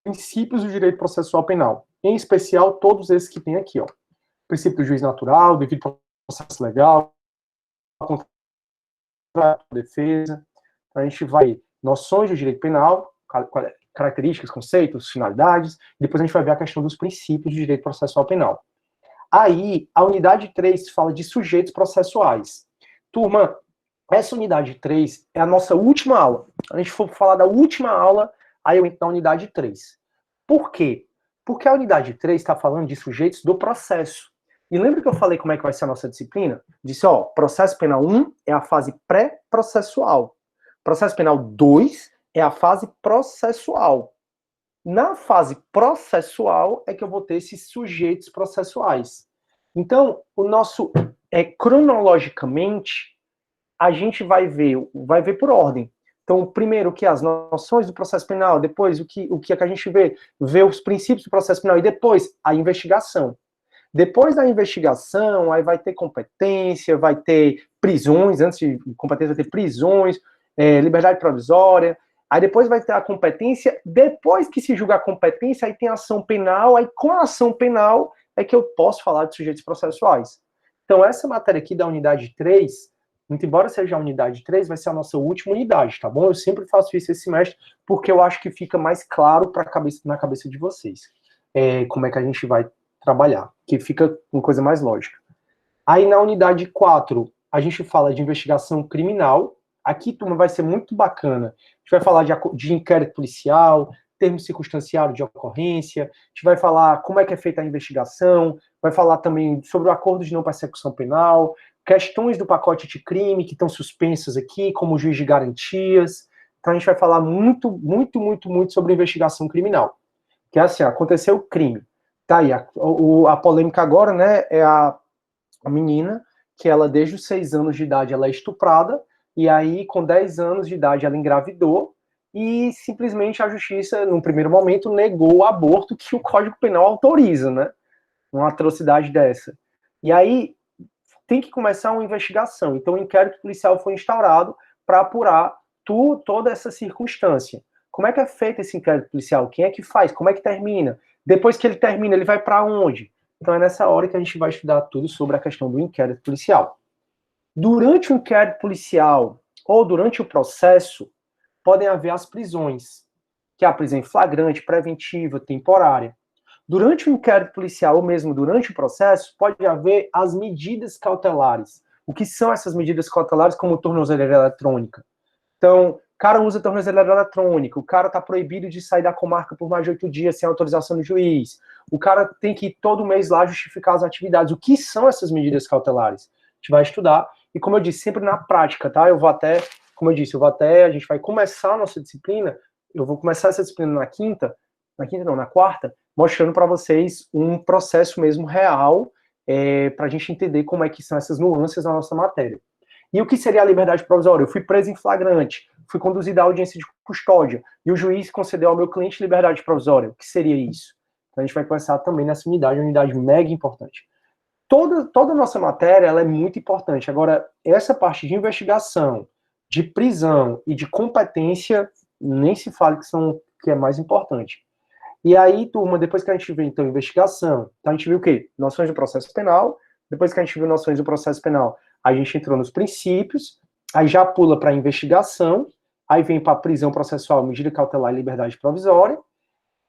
princípios do direito processual penal. Em especial, todos esses que tem aqui, ó. Princípio do juiz natural, devido processo legal, contrato, defesa. Então, a gente vai noções do direito penal, características, conceitos, finalidades, e depois a gente vai ver a questão dos princípios do direito processual penal. Aí, a unidade 3 fala de sujeitos processuais. Turma, essa unidade 3 é a nossa última aula. A gente for falar da última aula, aí eu entro na unidade 3. Por quê? Porque a unidade 3 está falando de sujeitos do processo. E lembra que eu falei como é que vai ser a nossa disciplina? Disse, ó, processo penal 1 é a fase pré-processual. Processo penal 2 é a fase processual. Na fase processual é que eu vou ter esses sujeitos processuais. Então, o nosso, cronologicamente, a gente vai ver por ordem. Então, primeiro, o que as noções do processo penal, depois o que é que a gente vê os princípios do processo penal e depois a investigação. Depois da investigação, aí vai ter competência, vai ter prisões, antes de competência vai ter prisões, liberdade provisória, aí depois vai ter a competência, depois que se julga a competência, aí tem a ação penal, aí com a ação penal é que eu posso falar de sujeitos processuais. Então, essa matéria aqui da unidade 3, muito embora seja a unidade 3, vai ser a nossa última unidade, tá bom? Eu sempre faço isso esse semestre, porque eu acho que fica mais claro na cabeça de vocês, como é que a gente vai trabalhar, que fica uma coisa mais lógica. Aí na unidade 4, a gente fala de investigação criminal. Aqui, turma, vai ser muito bacana. A gente vai falar de inquérito policial, termo circunstanciado de ocorrência, a gente vai falar como é que é feita a investigação, vai falar também sobre o acordo de não persecução penal, questões do pacote de crime que estão suspensas aqui, como o juiz de garantias. Então a gente vai falar muito, muito, muito, muito sobre investigação criminal. Que é assim, aconteceu o crime. Tá aí, a polêmica agora, né, é a menina que ela, desde os 6 anos de idade, ela é estuprada, e aí, com 10 anos de idade, ela engravidou, e simplesmente a justiça, num primeiro momento, negou o aborto que o Código Penal autoriza, né? Uma atrocidade dessa. E aí, tem que começar uma investigação. Então, o inquérito policial foi instaurado para apurar toda essa circunstância. Como é que é feito esse inquérito policial? Quem é que faz? Como é que termina? Depois que ele termina, ele vai para onde? Então é nessa hora que a gente vai estudar tudo sobre a questão do inquérito policial. Durante o inquérito policial ou durante o processo, podem haver as prisões, que é a prisão em flagrante, preventiva, temporária. Durante o inquérito policial ou mesmo durante o processo, pode haver as medidas cautelares. O que são essas medidas cautelares, como tornozeleira eletrônica? Então, o cara usa tornozeleira eletrônica, o cara está proibido de sair da comarca por mais de 8 dias sem autorização do juiz, o cara tem que ir todo mês lá justificar as atividades. O que são essas medidas cautelares? A gente vai estudar, e como eu disse, sempre na prática, tá? Eu vou até, como eu disse, a gente vai começar a nossa disciplina, eu vou começar essa disciplina na quarta, mostrando para vocês um processo mesmo real, para a gente entender como é que são essas nuances na nossa matéria. E o que seria a liberdade provisória? Eu fui preso em flagrante, fui conduzido à audiência de custódia, e o juiz concedeu ao meu cliente liberdade provisória. O que seria isso? Então a gente vai começar também nessa unidade, uma unidade mega importante. Toda a nossa matéria ela é muito importante. Agora, essa parte de investigação, de prisão e de competência, nem se fale que é mais importante. E aí, turma, depois que a gente vê, então, investigação, então a gente viu o quê? Noções do processo penal. Depois que a gente viu noções do processo penal, a gente entrou nos princípios, aí já pula para a investigação, aí vem para a prisão processual, medida cautelar e liberdade provisória.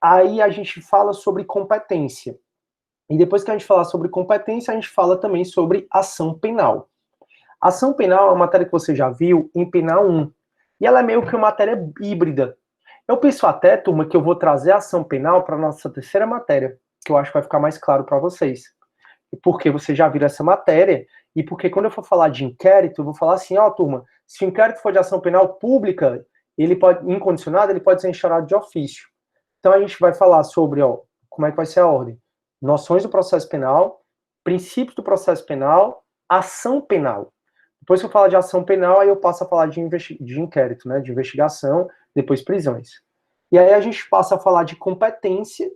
Aí a gente fala sobre competência. E depois que a gente falar sobre competência, a gente fala também sobre ação penal. Ação penal é uma matéria que você já viu em Penal 1. E ela é meio que uma matéria híbrida. Eu penso até, turma, que eu vou trazer a ação penal para a nossa terceira matéria, que eu acho que vai ficar mais claro para vocês. Porque vocês já viram essa matéria, e porque quando eu for falar de inquérito, eu vou falar assim, ó, turma, se o inquérito for de ação penal pública, ele pode, incondicionado, ele pode ser instaurado de ofício. Então a gente vai falar sobre, ó, como é que vai ser a ordem. Noções do processo penal, princípios do processo penal, ação penal. Depois que eu falar de ação penal, aí eu passo a falar de inquérito, né, de investigação, depois prisões. E aí a gente passa a falar de competência.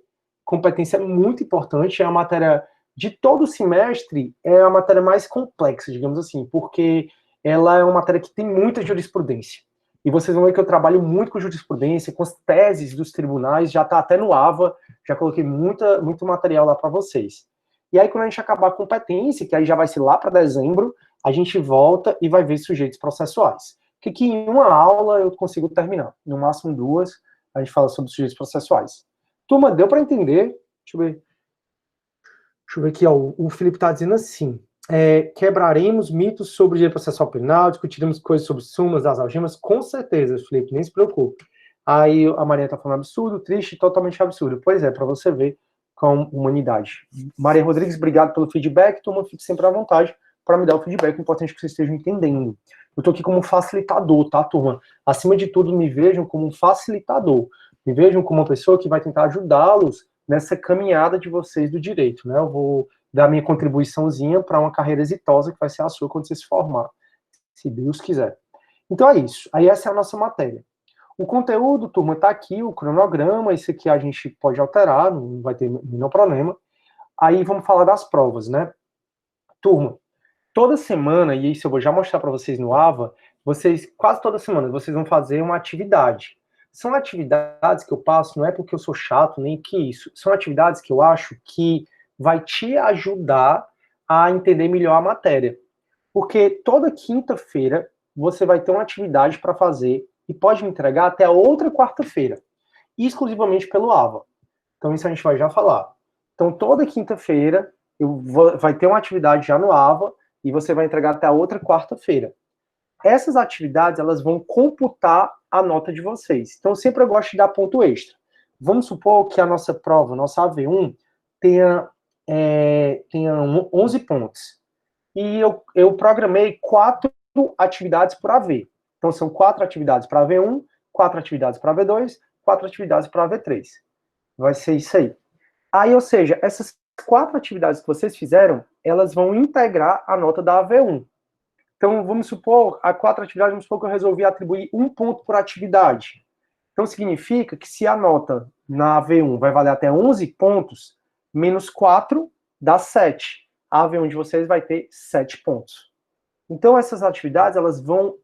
Competência é muito importante, é a matéria de todo semestre, é a matéria mais complexa, digamos assim, porque ela é uma matéria que tem muita jurisprudência. E vocês vão ver que eu trabalho muito com jurisprudência, com as teses dos tribunais, já está até no AVA, já coloquei muito material lá para vocês. E aí, quando a gente acabar a competência, que aí já vai ser lá para dezembro, a gente volta e vai ver sujeitos processuais. Que em uma aula eu consigo terminar, no máximo 2, a gente fala sobre sujeitos processuais. Turma, deu para entender? Deixa eu ver aqui, ó, o Felipe está dizendo assim, quebraremos mitos sobre direito processual penal, discutiremos coisas sobre sumas das algemas, com certeza, Felipe, nem se preocupe. Aí a Maria está falando absurdo, triste, totalmente absurdo. Pois é, para você ver com humanidade. Maria Rodrigues, obrigado pelo feedback, turma, fique sempre à vontade para me dar o feedback, é importante que vocês estejam entendendo. Eu estou aqui como um facilitador, tá, turma? Acima de tudo, me vejam como um facilitador. Me vejam como uma pessoa que vai tentar ajudá-los nessa caminhada de vocês do direito, né? Eu vou dar minha contribuiçãozinha para uma carreira exitosa que vai ser a sua quando você se formar, se Deus quiser. Então é isso. Aí essa é a nossa matéria. O conteúdo, turma, está aqui, o cronograma, isso aqui a gente pode alterar, não vai ter nenhum problema. Aí vamos falar das provas, né? Turma, toda semana, e isso eu vou já mostrar para vocês no AVA, quase toda semana, vocês vão fazer uma atividade. São atividades que eu passo, não é porque eu sou chato, nem que isso. São atividades que eu acho que vai te ajudar a entender melhor a matéria. Porque toda quinta-feira você vai ter uma atividade para fazer e pode me entregar até a outra quarta-feira, exclusivamente pelo AVA. Então isso a gente vai já falar. Então toda quinta-feira vai ter uma atividade já no AVA e você vai entregar até a outra quarta-feira. Essas atividades, elas vão computar a nota de vocês. Então, sempre eu gosto de dar ponto extra. Vamos supor que a nossa prova, nossa AV1, tenha 11 pontos. E eu programei 4 atividades por AV. Então, são 4 atividades para AV1, 4 atividades para AV2, 4 atividades para AV3. Vai ser isso aí. Aí, ou seja, essas 4 atividades que vocês fizeram, elas vão integrar a nota da AV1. Então, vamos supor, a 4 atividades, vamos supor que eu resolvi atribuir 1 ponto por atividade. Então, significa que se a nota na AV1 vai valer até 11 pontos, menos 4 dá 7. A AV1 de vocês vai ter 7 pontos. Então, essas atividades, elas vão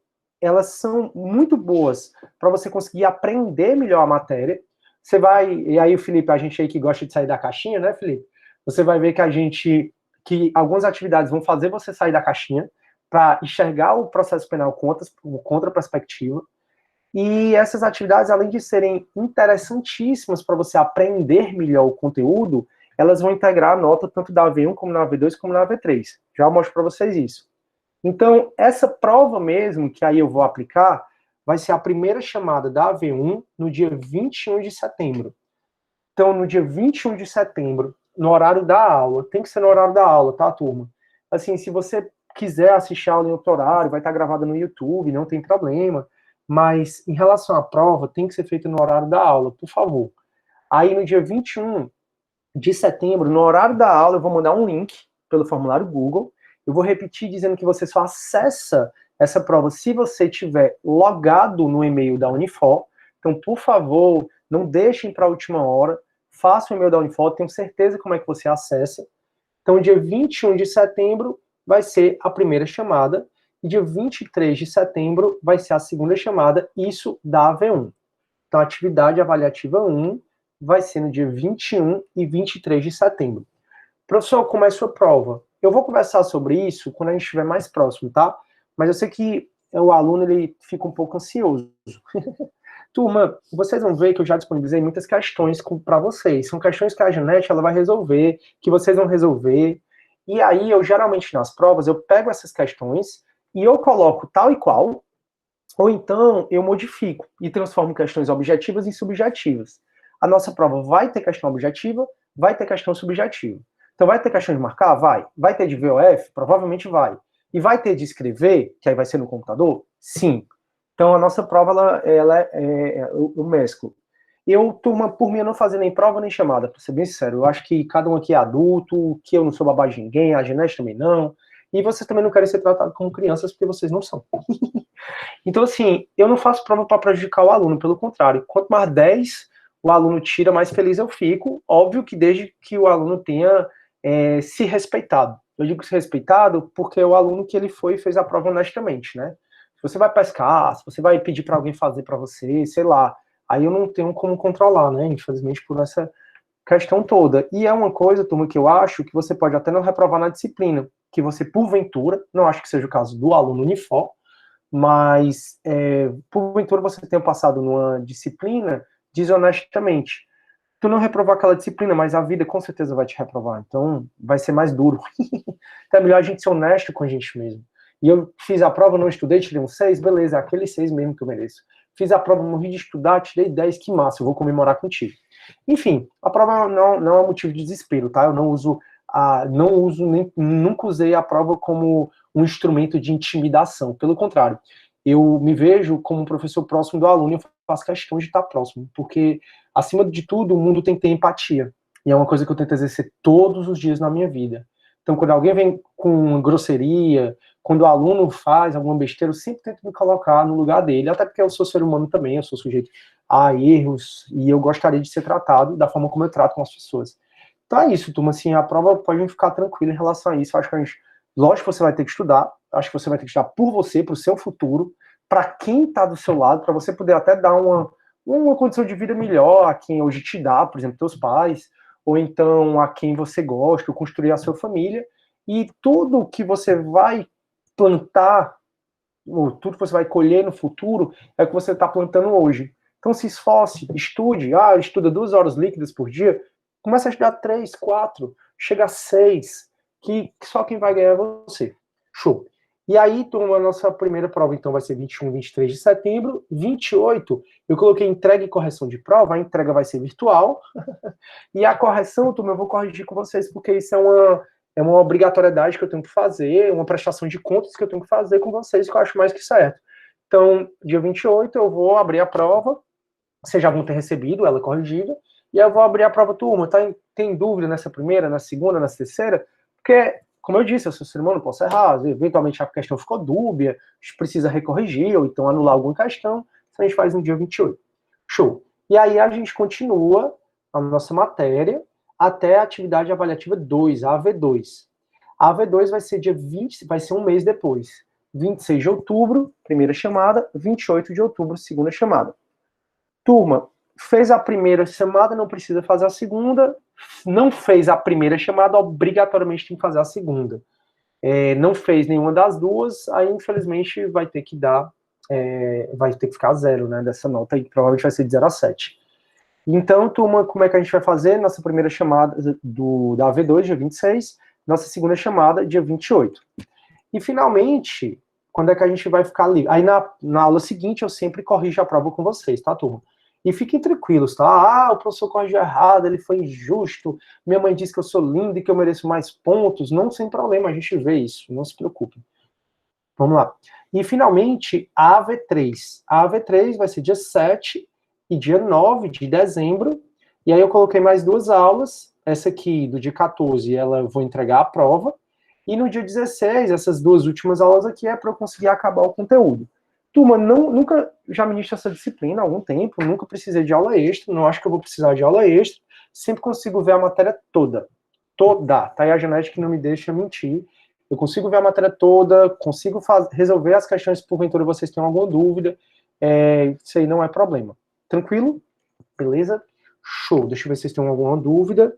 elas são muito boas para você conseguir aprender melhor a matéria. Você vai, e aí o Felipe, a gente aí que gosta de sair da caixinha, né, Felipe? Você vai ver que algumas atividades vão fazer você sair da caixinha para enxergar o processo penal contra perspectiva. E essas atividades, além de serem interessantíssimas para você aprender melhor o conteúdo, elas vão integrar a nota tanto da AV1 como na AV2 como na AV3. Já mostro para vocês isso. Então, essa prova mesmo, que aí eu vou aplicar, vai ser a primeira chamada da AV1 no dia 21 de setembro. Então, no dia 21 de setembro, no horário da aula, tem que ser no horário da aula, tá, turma? Assim, se você quiser assistir a aula em outro horário, vai estar gravada no YouTube, não tem problema. Mas, em relação à prova, tem que ser feita no horário da aula, por favor. Aí, no dia 21 de setembro, no horário da aula, eu vou mandar um link pelo formulário Google. Eu vou repetir dizendo que você só acessa essa prova se você tiver logado no e-mail da Unifor. Então, por favor, não deixem para a última hora. Faça o e-mail da Unifor, tenho certeza como é que você acessa. Então, dia 21 de setembro vai ser a primeira chamada. E dia 23 de setembro vai ser a segunda chamada, isso da AV1. Então, a atividade avaliativa 1 vai ser no dia 21 e 23 de setembro. Professor, como é a sua prova? Eu vou conversar sobre isso quando a gente estiver mais próximo, tá? Mas eu sei que o aluno ele fica um pouco ansioso. Turma, vocês vão ver que eu já disponibilizei muitas questões para vocês. São questões que a Janete ela vai resolver, que vocês vão resolver. E aí, eu geralmente nas provas, eu pego essas questões e eu coloco tal e qual, ou então eu modifico e transformo questões objetivas em subjetivas. A nossa prova vai ter questão objetiva, vai ter questão subjetiva. Então vai ter questão de marcar? Vai. Vai ter de VOF? Provavelmente vai. E vai ter de escrever, que aí vai ser no computador? Sim. Então a nossa prova, eu mesclo. Eu, turma, por mim, eu não fazia nem prova nem chamada, pra ser bem sincero. Eu acho que cada um aqui é adulto, que eu não sou babá de ninguém, a Genete também não. E vocês também não querem ser tratados como crianças, porque vocês não são. Então, assim, eu não faço prova para prejudicar o aluno, pelo contrário. Quanto mais 10 o aluno tira, mais feliz eu fico. Óbvio que desde que o aluno tenha se respeitado. Eu digo se respeitado porque é o aluno que ele foi e fez a prova honestamente, né? Se você vai pescar, se você vai pedir para alguém fazer para você, sei lá, aí eu não tenho como controlar, né? Infelizmente, por essa questão toda. E é uma coisa, turma, que eu acho que você pode até não reprovar na disciplina, que você, porventura, não acho que seja o caso do aluno Unifor, mas porventura você tenha passado numa disciplina desonestamente. Tu não reprovou aquela disciplina, mas a vida com certeza vai te reprovar, então vai ser mais duro. Então é melhor a gente ser honesto com a gente mesmo. E eu fiz a prova, não estudei, tirei um 6, beleza, é aquele 6 mesmo que eu mereço. Fiz a prova, morri de estudar, tirei 10, que massa, eu vou comemorar contigo. Enfim, a prova não é motivo de desespero, tá? Eu nunca usei a prova como um instrumento de intimidação. Pelo contrário, eu me vejo como um professor próximo do aluno e eu faço questão de estar próximo, porque, acima de tudo, o mundo tem que ter empatia. E é uma coisa que eu tento exercer todos os dias na minha vida. Então, quando alguém vem com grosseria, quando o aluno faz alguma besteira, eu sempre tento me colocar no lugar dele, até porque eu sou ser humano também, eu sou sujeito a erros, e eu gostaria de ser tratado da forma como eu trato com as pessoas. Então é isso, turma, assim, a prova pode ficar tranquila em relação a isso. Eu acho que lógico que você vai ter que estudar, acho que você vai ter que estudar por você, pro seu futuro, para quem está do seu lado, para você poder até dar uma condição de vida melhor a quem hoje te dá, por exemplo, teus pais, ou então a quem você gosta, ou construir a sua família, e tudo que você vai plantar, ou tudo que você vai colher no futuro, é o que você está plantando hoje. Então se esforce, estude, estuda 2 horas líquidas por dia, começa a estudar 3, 4, chega a 6, que só quem vai ganhar é você. Show. E aí, turma, a nossa primeira prova, então, vai ser 21, 23 de setembro. 28, eu coloquei entrega e correção de prova, a entrega vai ser virtual. E a correção, turma, eu vou corrigir com vocês, porque isso é uma obrigatoriedade que eu tenho que fazer, uma prestação de contas que eu tenho que fazer com vocês, que eu acho mais que certo. Então, dia 28, eu vou abrir a prova, vocês já vão ter recebido ela corrigida, e eu vou abrir a prova, turma, tem dúvida nessa primeira, na segunda, na terceira? Porque, como eu disse, eu sou ser humano, posso errar, eventualmente a questão ficou dúbia, a gente precisa recorrigir, ou então anular alguma questão, isso a gente faz no dia 28. Show. E aí a gente continua a nossa matéria até a atividade avaliativa 2, a AV2. A AV2 vai ser dia 20, vai ser um mês depois. 26 de outubro, primeira chamada, 28 de outubro, segunda chamada. Turma, fez a primeira chamada, não precisa fazer a segunda. Não fez a primeira chamada, obrigatoriamente tem que fazer a segunda. Não fez nenhuma das duas, aí infelizmente vai ter que dar, vai ter que ficar 0, né, dessa nota aí, provavelmente vai ser de 0 a 7. Então, turma, como é que a gente vai fazer? Nossa primeira chamada da AV2, dia 26, nossa segunda chamada, dia 28. E, finalmente, quando é que a gente vai ficar livre? Aí, na aula seguinte, eu sempre corrijo a prova com vocês, tá, turma? E fiquem tranquilos, tá? Ah, o professor corrigiu errado, ele foi injusto, minha mãe disse que eu sou lindo e que eu mereço mais pontos. Não, sem problema, a gente vê isso, não se preocupem. Vamos lá. E, finalmente, a AV3. A AV3 vai ser dia 7 e dia 9 de dezembro. E aí eu coloquei mais 2 aulas. Essa aqui, do dia 14, eu vou entregar a prova. E no dia 16, essas 2 últimas aulas aqui é para eu conseguir acabar o conteúdo. Turma, nunca já ministro essa disciplina há algum tempo, nunca precisei de aula extra, não acho que eu vou precisar de aula extra, sempre consigo ver a matéria toda. Toda. Tá aí a Janete que não me deixa mentir. Eu consigo ver a matéria toda, consigo resolver as questões se porventura vocês tenham alguma dúvida. Isso aí não é problema. Tranquilo? Beleza? Show. Deixa eu ver se vocês têm alguma dúvida.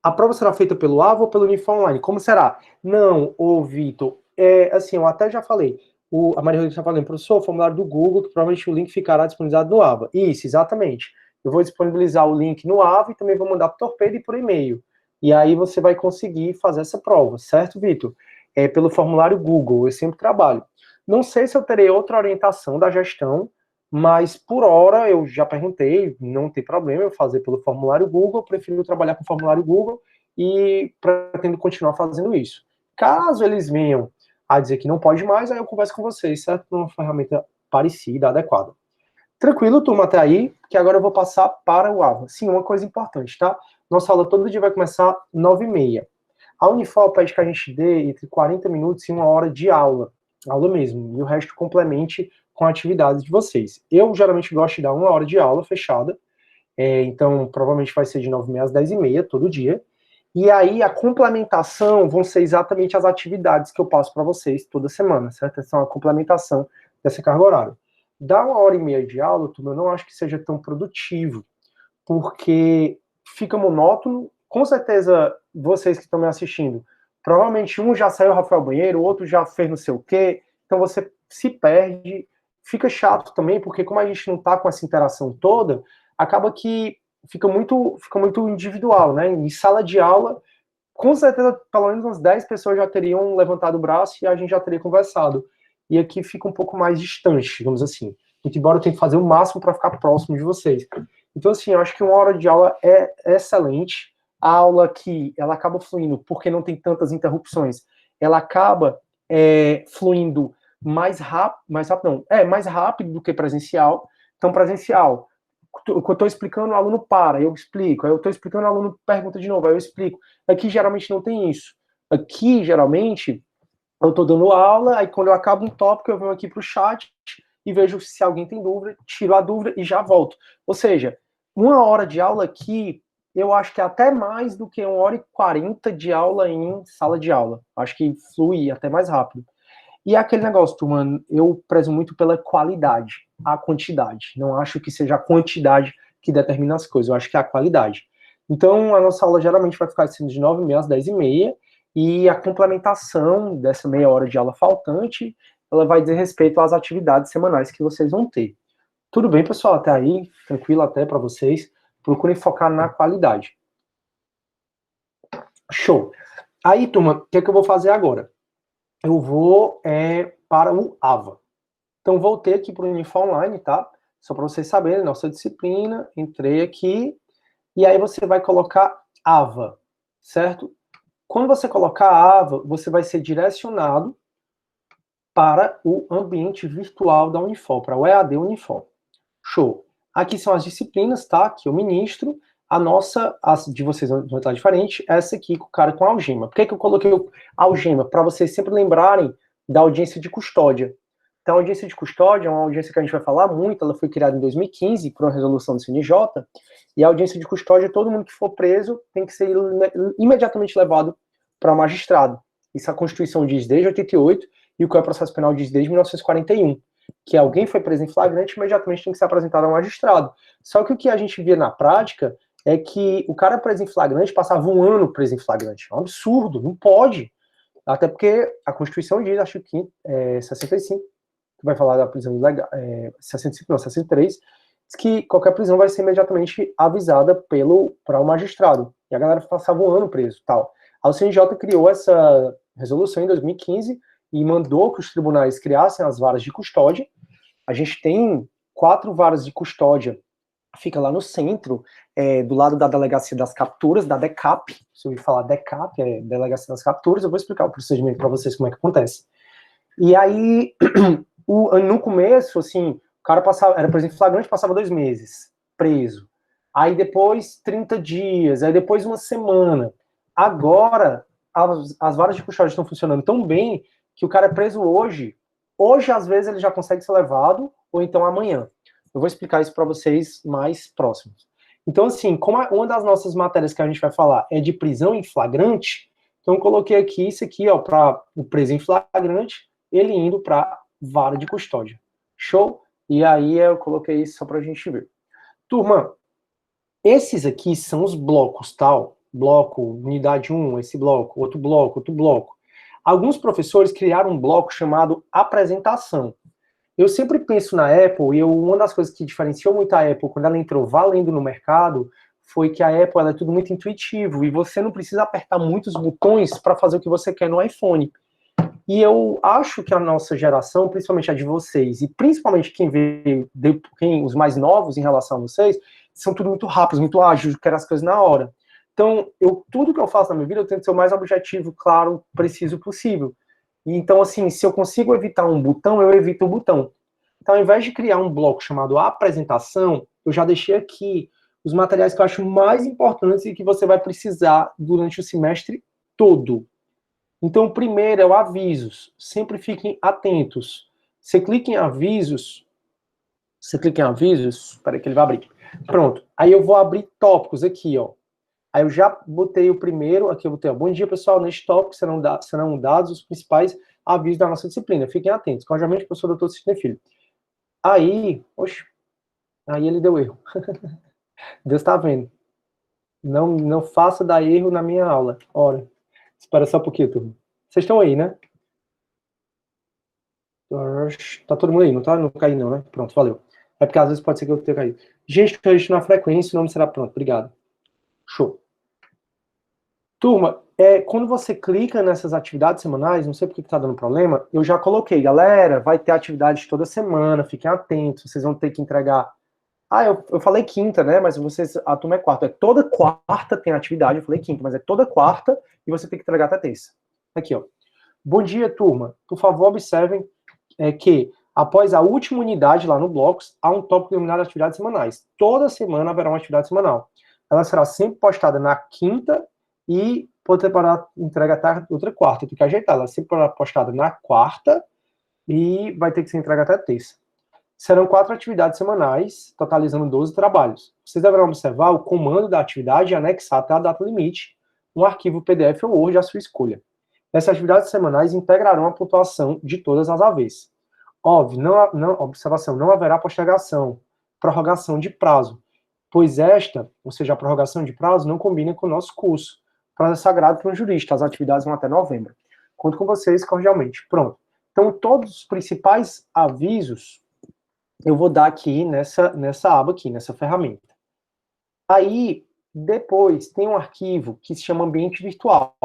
A prova será feita pelo AVA ou pelo Unifó Online? Como será? Não, ô Vitor, assim, eu até já falei, a Maria Rodrigues está falando, professor, o formulário do Google, que provavelmente o link ficará disponibilizado no AVA. Isso, exatamente. Eu vou disponibilizar o link no AVA e também vou mandar para o Torpedo e por e-mail. E aí você vai conseguir fazer essa prova, certo, Vitor? Pelo formulário Google, eu sempre trabalho. Não sei se eu terei outra orientação da gestão, mas por hora eu já perguntei, não tem problema eu fazer pelo formulário Google, eu prefiro trabalhar com o formulário Google e pretendo continuar fazendo isso. Caso eles venham a dizer que não pode mais, aí eu converso com vocês, certo? Uma ferramenta parecida, adequada. Tranquilo, turma, até aí, que agora eu vou passar para o AVA. Sim, uma coisa importante, tá? Nossa aula todo dia vai começar 9h30. A Unifol pede que a gente dê entre 40 minutos e 1 hora de aula mesmo, e o resto complemente com atividades de vocês. Eu geralmente gosto de dar 1 hora de aula fechada, então provavelmente vai ser de 9h30 às 10h30 todo dia, e aí a complementação vão ser exatamente as atividades que eu passo para vocês toda semana, certo? Essa é uma complementação dessa carga horária. Dar 1h30 de aula, turma, eu não acho que seja tão produtivo, porque fica monótono. Com certeza, vocês que estão me assistindo, provavelmente um já saiu ao banheiro, o outro já fez não sei o quê, então você se perde, fica chato também, porque como a gente não está com essa interação toda, acaba que fica muito individual, né? Em sala de aula, com certeza, pelo menos umas 10 pessoas já teriam levantado o braço e a gente já teria conversado. E aqui fica um pouco mais distante, digamos assim. Muito embora eu tenha que fazer o máximo para ficar próximo de vocês. Então, assim, eu acho que 1 hora de aula é excelente. A aula aqui, ela acaba fluindo, porque não tem tantas interrupções, ela acaba fluindo mais rápido do que presencial. Então, presencial, eu estou explicando, o aluno para, eu explico. Aí eu estou explicando, o aluno pergunta de novo, aí eu explico. Aqui, geralmente, não tem isso. Aqui, geralmente, eu estou dando aula, aí quando eu acabo um tópico, eu venho aqui para o chat e vejo se alguém tem dúvida, tiro a dúvida e já volto. Ou seja, 1 hora de aula aqui, eu acho que é até mais do que 1h40 de aula em sala de aula. Acho que flui até mais rápido. E é aquele negócio, turma, eu prezo muito pela qualidade, a quantidade. Não acho que seja a quantidade que determina as coisas, eu acho que é a qualidade. Então, a nossa aula geralmente vai ficar sendo de 9h30 às 10h30, e a complementação dessa meia hora de aula faltante, ela vai dizer respeito às atividades semanais que vocês vão ter. Tudo bem, pessoal? Até aí, tranquilo até para vocês. Procurem focar na qualidade. Show. Aí, turma, o que é que eu vou fazer agora? Eu vou para o AVA. Então, voltei aqui para o Unifó Online, tá? Só para vocês saberem, nossa disciplina, entrei aqui, e aí você vai colocar AVA, certo? Quando você colocar AVA, você vai ser direcionado para o ambiente virtual da Unifó, para o EAD Unifó. Show. Aqui são as disciplinas, tá? Que eu ministro. A nossa, as de vocês vão estar diferente. Essa aqui, com o cara com algema. Por que eu coloquei algema? Para vocês sempre lembrarem da audiência de custódia. Então, a audiência de custódia é uma audiência que a gente vai falar muito. Ela foi criada em 2015 por uma resolução do CNJ. E a audiência de custódia, todo mundo que for preso tem que ser imediatamente levado para o magistrado. Isso a Constituição diz desde 88 e o Código de Processo Penal diz desde 1941, que alguém foi preso em flagrante, imediatamente tem que ser apresentado ao magistrado. Só que o que a gente via na prática é que o cara preso em flagrante passava um ano preso em flagrante. É um absurdo, não pode. Até porque a Constituição diz, acho que 65, que vai falar da prisão ilegal, 65 não, 63, diz que qualquer prisão vai ser imediatamente avisada para o magistrado. E a galera passava um ano preso, tal. A CNJ criou essa resolução em 2015 e mandou que os tribunais criassem as varas de custódia. A gente tem 4 varas de custódia, fica lá no centro, do lado da Delegacia das Capturas, da DECAP. Se eu ouvir falar DECAP, Delegacia das Capturas, eu vou explicar o procedimento para vocês, como é que acontece. E aí, no começo, assim, o cara passava, era, por exemplo, flagrante, passava 2 meses preso. Aí depois 30 dias, aí depois uma semana. Agora, as varas de custódia estão funcionando tão bem que o cara é preso hoje. Hoje, às vezes, ele já consegue ser levado, ou então amanhã. Eu vou explicar isso para vocês mais próximos. Então, assim, como uma das nossas matérias que a gente vai falar é de prisão em flagrante, então eu coloquei aqui isso aqui, ó, para o preso em flagrante, ele indo para vara de custódia. Show? E aí eu coloquei isso só para a gente ver. Turma, esses aqui são os blocos, tal. Bloco, unidade 1, esse bloco, outro bloco, outro bloco. Alguns professores criaram um bloco chamado apresentação. Eu sempre penso na Apple, e uma das coisas que diferenciou muito a Apple quando ela entrou valendo no mercado foi que a Apple ela é tudo muito intuitivo, e você não precisa apertar muitos botões para fazer o que você quer no iPhone. E eu acho que a nossa geração, principalmente a de vocês, e principalmente quem veio, os mais novos em relação a vocês, são tudo muito rápidos, muito ágeis, querem as coisas na hora. Então, tudo que eu faço na minha vida, eu tento ser o mais objetivo, claro, preciso possível. Então, assim, se eu consigo evitar um botão, eu evito o botão. Então, ao invés de criar um bloco chamado apresentação, eu já deixei aqui os materiais que eu acho mais importantes e que você vai precisar durante o semestre todo. Então, o primeiro é o avisos. Sempre fiquem atentos. Você clica em avisos. Espera que ele vai abrir. Pronto. Aí eu vou abrir tópicos aqui, ó. Aí eu já botei o primeiro, aqui eu botei, ó, bom dia, pessoal, neste tópico serão dados os principais avisos da nossa disciplina. Fiquem atentos. Cordialmente, professor doutor Sidney Filho. Aí, aí ele deu erro. Deus está vendo. Não faça dar erro na minha aula. Ora, espera só um pouquinho, turma. Vocês estão aí, né? Tá todo mundo aí, não tá? Não caiu não, né? Pronto, valeu. É porque às vezes pode ser que eu tenha caído. Gente, registro na frequência, o nome será pronto. Obrigado. Show. Turma, quando você clica nessas atividades semanais, não sei porque que tá dando problema, eu já coloquei, galera, vai ter atividade toda semana, fiquem atentos, vocês vão ter que entregar. Eu falei quinta, né? Mas a turma é quarta. Toda quarta tem atividade, eu falei quinta, mas é toda quarta e você tem que entregar até terça. Aqui, ó. Bom dia, turma. Por favor, observem que, após a última unidade lá no Blocos, há um tópico denominado atividades semanais. Toda semana haverá uma atividade semanal. Ela será sempre postada na quinta e pode ter para entrega até outra quarta. Tem que ajeitar. Ela sempre será postada na quarta e vai ter que ser entregue até terça. Serão 4 atividades semanais, totalizando 12 trabalhos. Vocês deverão observar o comando da atividade e anexar até a data limite um arquivo PDF ou Word à sua escolha. Essas atividades semanais integrarão a pontuação de todas as AVs. Óbvio, observação, não haverá postergação, prorrogação de prazo, pois ou seja, a prorrogação de prazo, não combina com o nosso curso. Prazo é sagrado para um jurista, as atividades vão até novembro. Conto com vocês cordialmente. Pronto. Então, todos os principais avisos eu vou dar aqui nessa aba aqui, nessa ferramenta. Aí, depois, tem um arquivo que se chama ambiente virtual.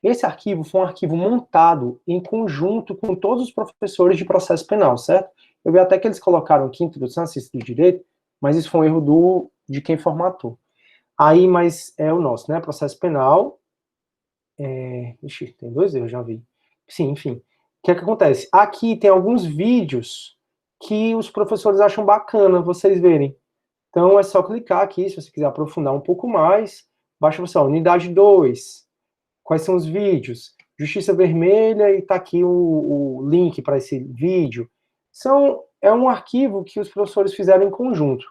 Esse arquivo foi um arquivo montado em conjunto com todos os professores de processo penal, certo? Eu vi até que eles colocaram aqui introdução assistida de direito, mas isso foi um erro de quem formatou. Aí, mas é o nosso, né? Processo penal. Ixi, tem 2 erros, já vi. Sim, enfim. O que é que acontece? Aqui tem alguns vídeos que os professores acham bacana vocês verem. Então, é só clicar aqui, se você quiser aprofundar um pouco mais. Baixa você, unidade 2. Quais são os vídeos? Justiça Vermelha, e tá aqui o link para esse vídeo. É um arquivo que os professores fizeram em conjunto,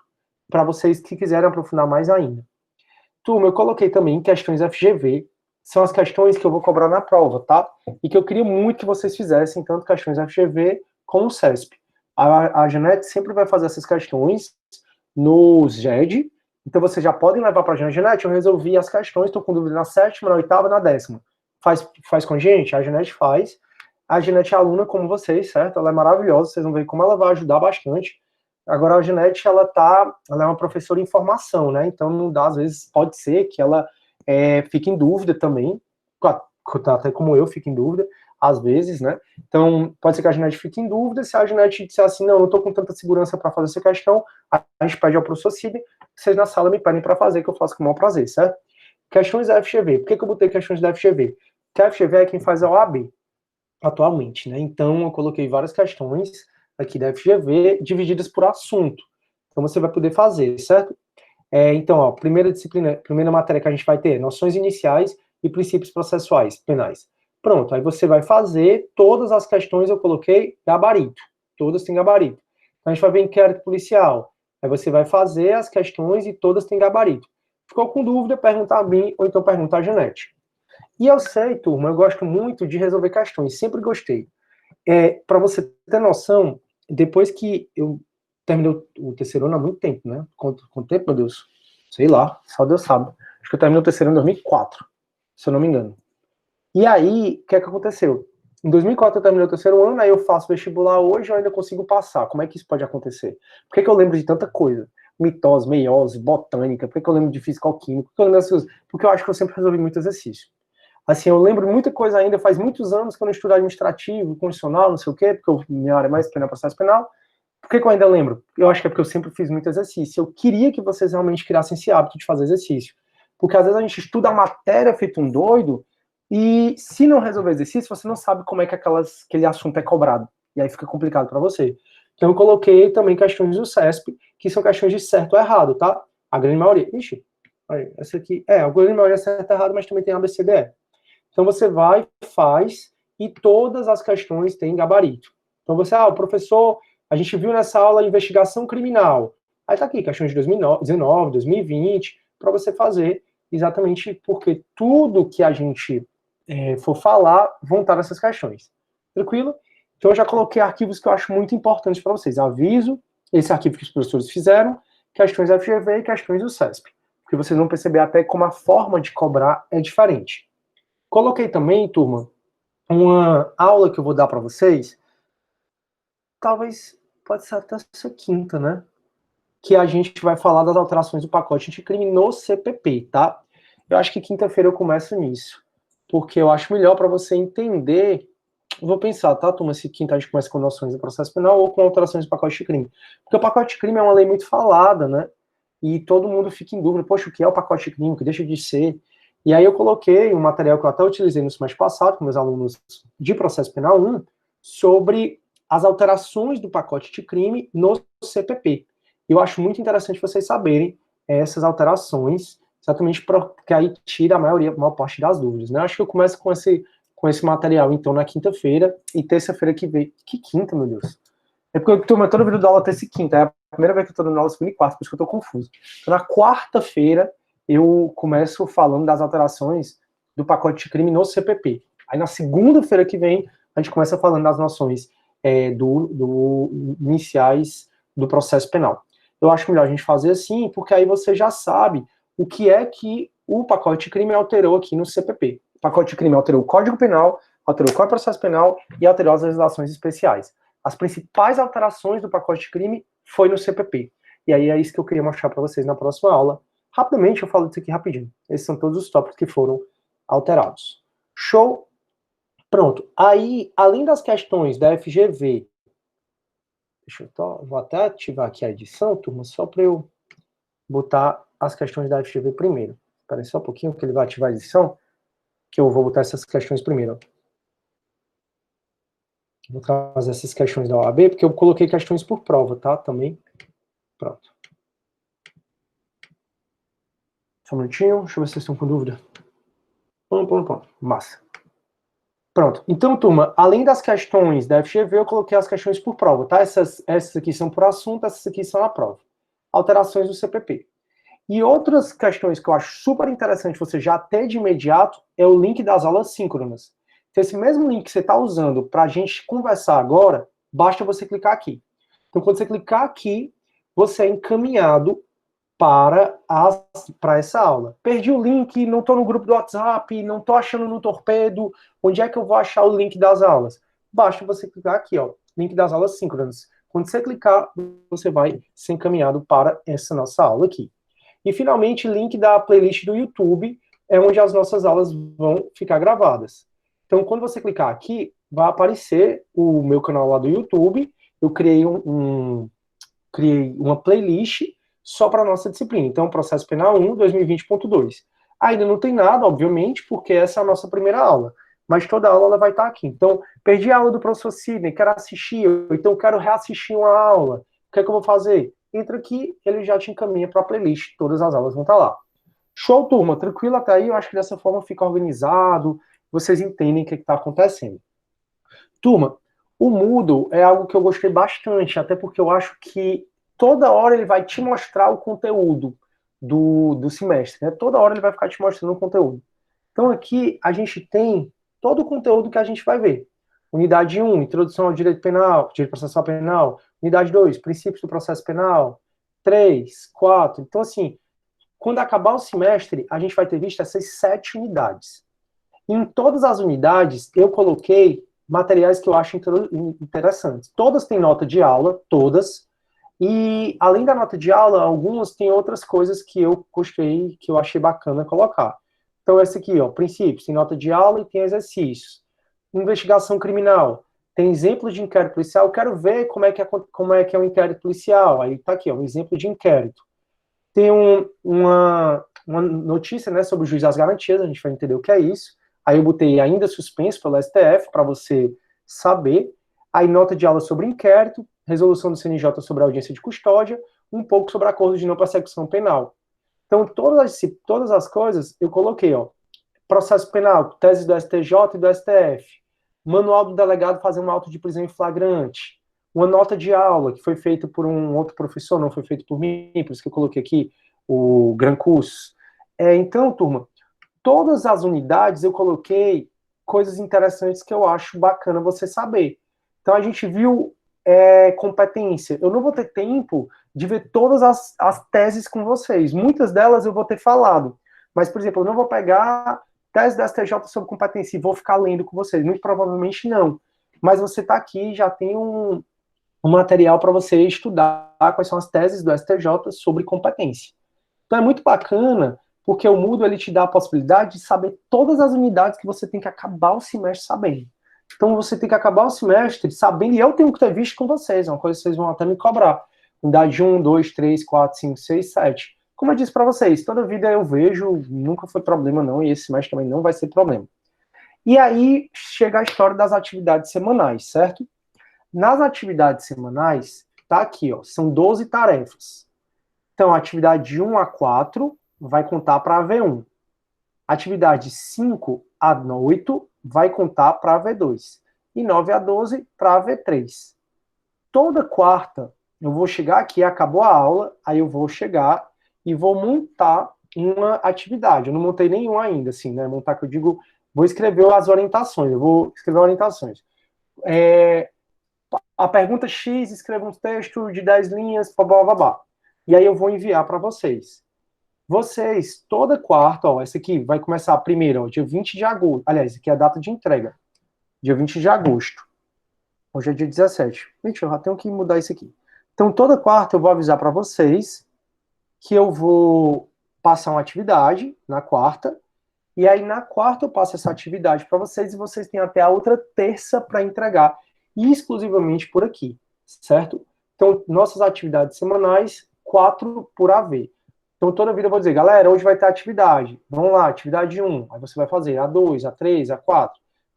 para vocês que quiserem aprofundar mais ainda. Turma, eu coloquei também questões FGV. são as questões que eu vou cobrar na prova, tá? E que eu queria muito que vocês fizessem, tanto questões FGV como CESP. A Janete sempre vai fazer essas questões nos GED, então vocês já podem levar para a Janete. Janete, eu resolvi as questões, estou com dúvida na 7ª, na 8ª, na 10ª. Faz com a gente? A Janete faz. A Janete é aluna como vocês, certo? Ela é maravilhosa, vocês vão ver como ela vai ajudar bastante. Agora, a Janete, ela é uma professora em formação, né? Então, não dá, às vezes, pode ser que ela fique em dúvida também, até como eu fico em dúvida, às vezes, né? Então, pode ser que a Janete fique em dúvida. Se a Janete disser assim, não estou com tanta segurança para fazer essa questão, a gente pede ao professor Cid, vocês na sala me pedem para fazer, que eu faço com o maior prazer, certo? Questões da FGV. Por que eu botei questões da FGV? Porque a FGV é quem faz a OAB atualmente, né? Então, eu coloquei várias questões aqui da FGV divididas por assunto. Então, você vai poder fazer, certo? Então, ó, primeira matéria que a gente vai ter, noções iniciais e princípios processuais penais. Pronto, aí você vai fazer todas as questões, eu coloquei gabarito. Todas têm gabarito. Então, a gente vai ver inquérito policial. Aí você vai fazer as questões e todas têm gabarito. Ficou com dúvida, pergunta a mim ou então pergunta a Janete. E eu sei, turma, eu gosto muito de resolver questões, sempre gostei. Para você ter noção, depois que eu terminei o terceiro ano há muito tempo, né? Quanto tempo, meu Deus? Sei lá, só Deus sabe. Acho que eu terminei o terceiro ano em 2004, se eu não me engano. E aí, o que é que aconteceu? Em 2004 eu terminei o terceiro ano, aí eu faço vestibular hoje, eu ainda consigo passar. Como é que isso pode acontecer? Por que eu lembro de tanta coisa? Mitose, meiose, botânica, por que eu lembro de físico-químico? Por que eu lembro dessas coisas? Porque eu acho que eu sempre resolvi muito exercício. Assim, eu lembro muita coisa ainda, faz muitos anos que eu não estudo administrativo, constitucional, não sei o quê, porque minha área é mais penal, processo penal. Por que eu ainda lembro? Eu acho que é porque eu sempre fiz muito exercício. Eu queria que vocês realmente criassem esse hábito de fazer exercício. Porque às vezes a gente estuda a matéria feito um doido, e se não resolver exercício, você não sabe como é que aquele assunto é cobrado. E aí fica complicado para você. Então eu coloquei também questões do CESP, que são questões de certo ou errado, tá? A grande maioria. Ixi, essa aqui. A grande maioria é certo ou errado, mas também tem ABCDE. Então você vai, faz, e todas as questões têm gabarito. Então você, o professor, a gente viu nessa aula investigação criminal. Aí tá aqui, questões de 2019, 2020, para você fazer exatamente porque tudo que a gente for falar vão estar nessas questões. Tranquilo? Então eu já coloquei arquivos que eu acho muito importantes para vocês. Aviso, esse arquivo que os professores fizeram, questões FGV e questões do CESP. Porque vocês vão perceber até como a forma de cobrar é diferente. Coloquei também, turma, uma aula que eu vou dar para vocês, talvez, pode ser até essa quinta, né? Que a gente vai falar das alterações do pacote anticrime no CPP, tá? Eu acho que quinta-feira eu começo nisso, porque eu acho melhor para você entender. Eu vou pensar, tá, turma, se quinta a gente começa com noções do processo penal ou com alterações do pacote de crime. Porque o pacote de crime é uma lei muito falada, né? E todo mundo fica em dúvida, poxa, o que é o pacote de crime, o que deixa de ser? E aí eu coloquei um material que eu até utilizei no semestre passado com meus alunos de processo penal 1, sobre as alterações do pacote de crime no CPP. Eu acho muito interessante vocês saberem essas alterações, exatamente porque aí tira a maior parte das dúvidas, né? Acho que eu começo com esse material, então, na quinta-feira, e terça-feira que vem. Que quinta, meu Deus? É porque eu tô toda vida da aula terça e quinta, é a primeira vez que eu tô dando aula segunda e quarta, por isso que eu tô confuso. Então, na quarta-feira, eu começo falando das alterações do pacote de crime no CPP. Aí, na segunda-feira que vem, a gente começa falando das noções iniciais do processo penal. Eu acho melhor a gente fazer assim, porque aí você já sabe o que é que o pacote de crime alterou aqui no CPP. O pacote de crime alterou o Código Penal, alterou o Código de Processo Penal e alterou as legislações especiais. As principais alterações do pacote de crime foi no CPP. E aí é isso que eu queria mostrar para vocês na próxima aula. Rapidamente, eu falo disso aqui rapidinho. Esses são todos os tópicos que foram alterados. Show? Pronto. Aí, além das questões da FGV, vou até ativar aqui a edição, turma, só para eu botar as questões da FGV primeiro. Espera só um pouquinho que ele vai ativar a edição, que eu vou botar essas questões primeiro. Vou trazer essas questões da OAB, porque eu coloquei questões por prova, tá? Também. Pronto. Só um minutinho, deixa eu ver se vocês estão com dúvida. Pronto. Massa. Pronto. Então, turma, além das questões da FGV, eu coloquei as questões por prova, tá? Essas aqui são por assunto, essas aqui são a prova. Alterações do CPP. E outras questões que eu acho super interessante você já ter de imediato é o link das aulas síncronas. Então, esse mesmo link que você está usando para a gente conversar agora, basta você clicar aqui. Então, quando você clicar aqui, você é encaminhado para essa aula. Perdi o link, não estou no grupo do WhatsApp, não estou achando no Torpedo, onde é que eu vou achar o link das aulas? Basta você clicar aqui, ó, link das aulas síncronas. Quando você clicar, você vai ser encaminhado para essa nossa aula aqui. E, finalmente, link da playlist do YouTube, é onde as nossas aulas vão ficar gravadas. Então, quando você clicar aqui, vai aparecer o meu canal lá do YouTube. Eu criei criei uma playlist só para a nossa disciplina. Então, Processo Penal 1, 2020.2. Ainda não tem nada, obviamente, porque essa é a nossa primeira aula. Mas toda aula ela vai estar aqui. Então, perdi a aula do professor Sidney, quero assistir, ou então quero reassistir uma aula. O que é que eu vou fazer? Entra aqui, ele já te encaminha para a playlist. Todas as aulas vão estar lá. Show, turma. Tranquilo até aí? Eu acho que dessa forma fica organizado. Vocês entendem o que está acontecendo. Turma, o Moodle é algo que eu gostei bastante, até porque eu acho que toda hora ele vai te mostrar o conteúdo do semestre, né? Toda hora ele vai ficar te mostrando o conteúdo. Então aqui a gente tem todo o conteúdo que a gente vai ver. Unidade 1, Introdução ao Direito Penal, Direito Processual Penal. Unidade 2, Princípios do Processo Penal. 3, 4. Então, assim, quando acabar o semestre, a gente vai ter visto essas 7 unidades. Em todas as unidades, eu coloquei materiais que eu acho interessantes. Todas têm nota de aula, todas. E, além da nota de aula, algumas têm outras coisas que eu gostei, que eu achei bacana colocar. Então, esse aqui, ó, princípios, tem nota de aula e tem exercícios. Investigação criminal, tem exemplos de inquérito policial. Eu quero ver como é que é um inquérito policial. Aí tá aqui, ó, um exemplo de inquérito. Tem uma notícia, né, sobre o juiz das garantias, a gente vai entender o que é isso. Aí eu botei ainda suspenso pelo STF, para você saber. Aí nota de aula sobre inquérito, resolução do CNJ sobre a audiência de custódia, um pouco sobre acordo de não persecução penal. Então, todas as coisas eu coloquei, ó. Processo penal, tese do STJ e do STF. Manual do delegado fazer um auto de prisão em flagrante. Uma nota de aula que foi feita por um outro professor, não foi feita por mim, por isso que eu coloquei aqui o Gran Curso. Então, turma, todas as unidades eu coloquei coisas interessantes que eu acho bacana você saber. Então, a gente viu competência. Eu não vou ter tempo de ver todas as teses com vocês. Muitas delas eu vou ter falado. Mas, por exemplo, eu não vou pegar tese da STJ sobre competência e vou ficar lendo com vocês. Muito provavelmente não. Mas você está aqui, já tem um material para você estudar quais são as teses do STJ sobre competência. Então é muito bacana, porque o Moodle ele te dá a possibilidade de saber todas as unidades que você tem que acabar o semestre sabendo. Então você tem que acabar o semestre sabendo, e eu tenho que ter visto com vocês, é uma coisa que vocês vão até me cobrar. Unidade 1, 2, 3, 4, 5, 6, 7. Como eu disse para vocês, toda vida eu vejo, nunca foi problema não, e esse semestre também não vai ser problema. E aí chega a história das atividades semanais, certo? Nas atividades semanais, tá aqui, ó, são 12 tarefas. Então, a atividade 1 a 4 vai contar para a V1. Atividade 5 a 8 vai contar para a V2. E 9 a 12 para a V3. Toda quarta, eu vou chegar aqui, acabou a aula, aí eu vou chegar e vou montar uma atividade. Eu não montei nenhuma ainda, assim, né? Montar que eu digo, vou escrever as orientações. Eu vou escrever orientações. A pergunta X, escreva um texto de 10 linhas, blá. E aí eu vou enviar para vocês. Vocês, toda quarta, ó, essa aqui vai começar primeiro, ó, dia 20 de agosto. Aliás, aqui é a data de entrega. Dia 20 de agosto. Hoje é dia 17. Gente, eu já tenho que mudar isso aqui. Então, toda quarta eu vou avisar para vocês que eu vou passar uma atividade na quarta. E aí, na quarta, eu passo essa atividade para vocês e vocês têm até a outra terça para entregar, exclusivamente por aqui, certo? Então, nossas atividades semanais, 4 por AV. Então, toda vida eu vou dizer, galera, hoje vai ter atividade. Vamos lá, atividade 1. Aí você vai fazer A2, A3, A4.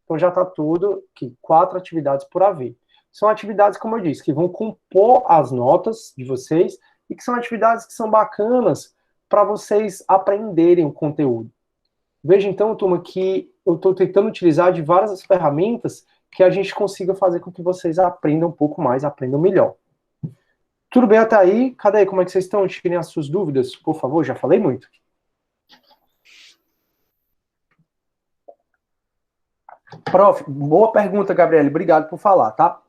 Então, já está tudo aqui, 4 atividades por AV. São atividades, como eu disse, que vão compor as notas de vocês e que são atividades que são bacanas para vocês aprenderem o conteúdo. Veja, então, turma, que eu estou tentando utilizar de várias ferramentas que a gente consiga fazer com que vocês aprendam um pouco mais, aprendam melhor. Tudo bem até aí? Cadê? Como é que vocês estão? Tirem as suas dúvidas, por favor. Já falei muito. Prof, boa pergunta, Gabriele. Obrigado por falar, tá?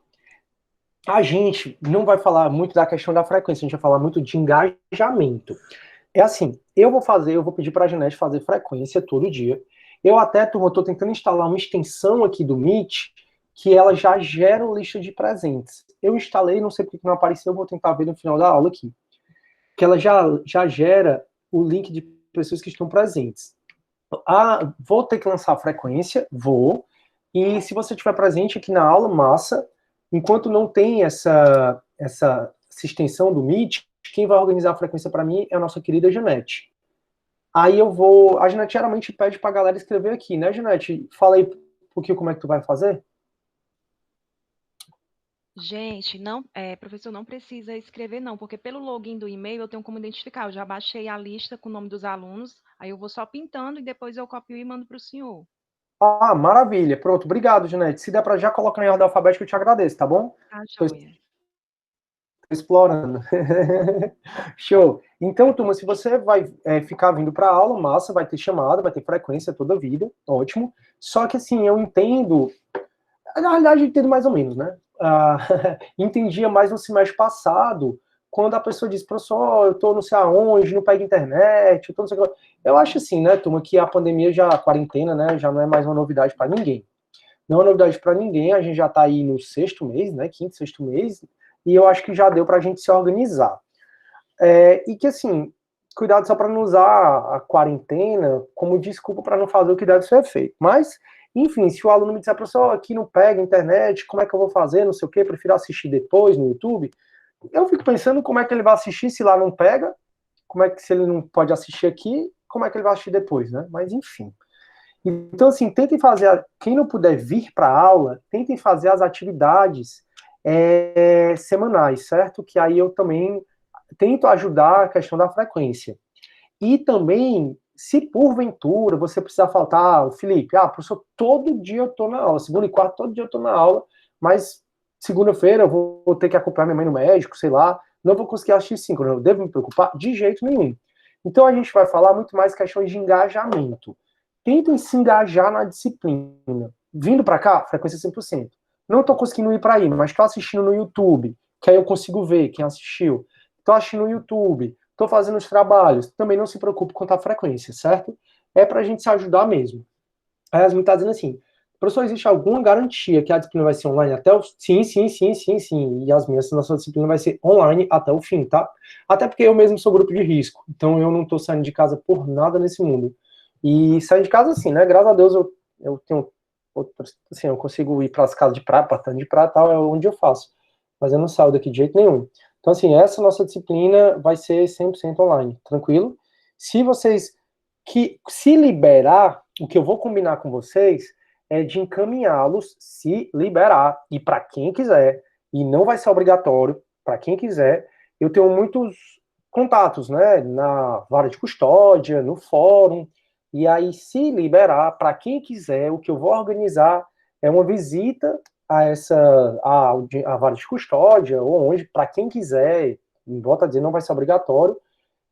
A gente não vai falar muito da questão da frequência, a gente vai falar muito de engajamento. É assim, eu vou pedir para a Janete fazer frequência todo dia. Eu até, turma, estou tentando instalar uma extensão aqui do Meet, que ela já gera uma lista de presentes. Eu instalei, não sei porque não apareceu, eu vou tentar ver no final da aula aqui. Que ela já gera o link de pessoas que estão presentes. Ah, vou ter que lançar a frequência? Vou. E se você estiver presente aqui na aula, massa. Enquanto não tem essa extensão do Meet, quem vai organizar a frequência para mim é a nossa querida Janete. Aí eu vou. A Janete geralmente pede para a galera escrever aqui, né, Janete? Fala aí um pouquinho como é que tu vai fazer.
Gente, não, professor, não precisa escrever, não, porque pelo login do e-mail eu tenho como identificar. Eu já baixei a lista com o nome dos alunos, aí eu vou só pintando e depois eu copio e mando para o senhor.
Ah, maravilha. Pronto, obrigado, Janete. Se der para já colocar em ordem alfabética, eu te agradeço, tá bom?
Tá,
Tô
joia.
explorando. Show. Então, turma, se você vai ficar vindo para a aula, massa, vai ter chamada, vai ter frequência toda a vida, ótimo. Só que, assim, eu entendo, na realidade, eu entendo mais ou menos, né? Entendia mais no semestre passado, quando a pessoa diz, professor, eu tô não sei aonde, não pego internet, eu tô não sei o que. Eu acho assim, né, turma, que a pandemia já, a quarentena, né, já não é mais uma novidade para ninguém. Não é novidade para ninguém, a gente já está aí no sexto mês, né, quinto, sexto mês, e eu acho que já deu para a gente se organizar. E que, assim, cuidado só para não usar a quarentena como desculpa para não fazer o que deve ser feito. Mas, enfim, se o aluno me disser, professor, aqui não pega internet, como é que eu vou fazer, não sei o quê, prefiro assistir depois no YouTube, eu fico pensando como é que ele vai assistir se lá não pega, como é que se ele não pode assistir aqui, como é que ele vai assistir depois, né? Mas, enfim. Então, assim, tentem fazer, quem não puder vir para a aula, tentem fazer as atividades semanais, certo? Que aí eu também tento ajudar a questão da frequência. E também, se porventura você precisar faltar, Felipe, professor, todo dia eu estou na aula, segunda e quarta, todo dia eu estou na aula, mas segunda-feira eu vou ter que acompanhar minha mãe no médico, sei lá, não vou conseguir assistir cinco, eu devo me preocupar? De jeito nenhum. Então a gente vai falar muito mais questões de engajamento. Tentem se engajar na disciplina. Vindo para cá, frequência 100%. Não estou conseguindo ir para aí, mas estou assistindo no YouTube, que aí eu consigo ver quem assistiu. Estou assistindo no YouTube, estou fazendo os trabalhos. Também não se preocupe quanto à frequência, certo? É para a gente se ajudar mesmo. Aí as meninas estão dizendo assim, professor, existe alguma garantia que a disciplina vai ser online até o... Sim, sim, sim, sim, sim. E as minhas, nossa disciplina vai ser online até o fim, tá? Até porque eu mesmo sou grupo de risco. Então eu não estou saindo de casa por nada nesse mundo. E sair de casa assim, né? Graças a Deus eu tenho outras, assim, eu consigo ir para as casas de praia, para de praia e tal, é onde eu faço. Mas eu não saio daqui de jeito nenhum. Então, assim, essa nossa disciplina vai ser 100% online, tranquilo? Se vocês que se liberar, o que eu vou combinar com vocês é de encaminhá-los se liberar. E para quem quiser, e não vai ser obrigatório, para quem quiser, eu tenho muitos contatos, né, na vara de custódia, no fórum, e aí se liberar, para quem quiser, o que eu vou organizar é uma visita a a vara de custódia, ou onde, para quem quiser, volta a dizer, não vai ser obrigatório,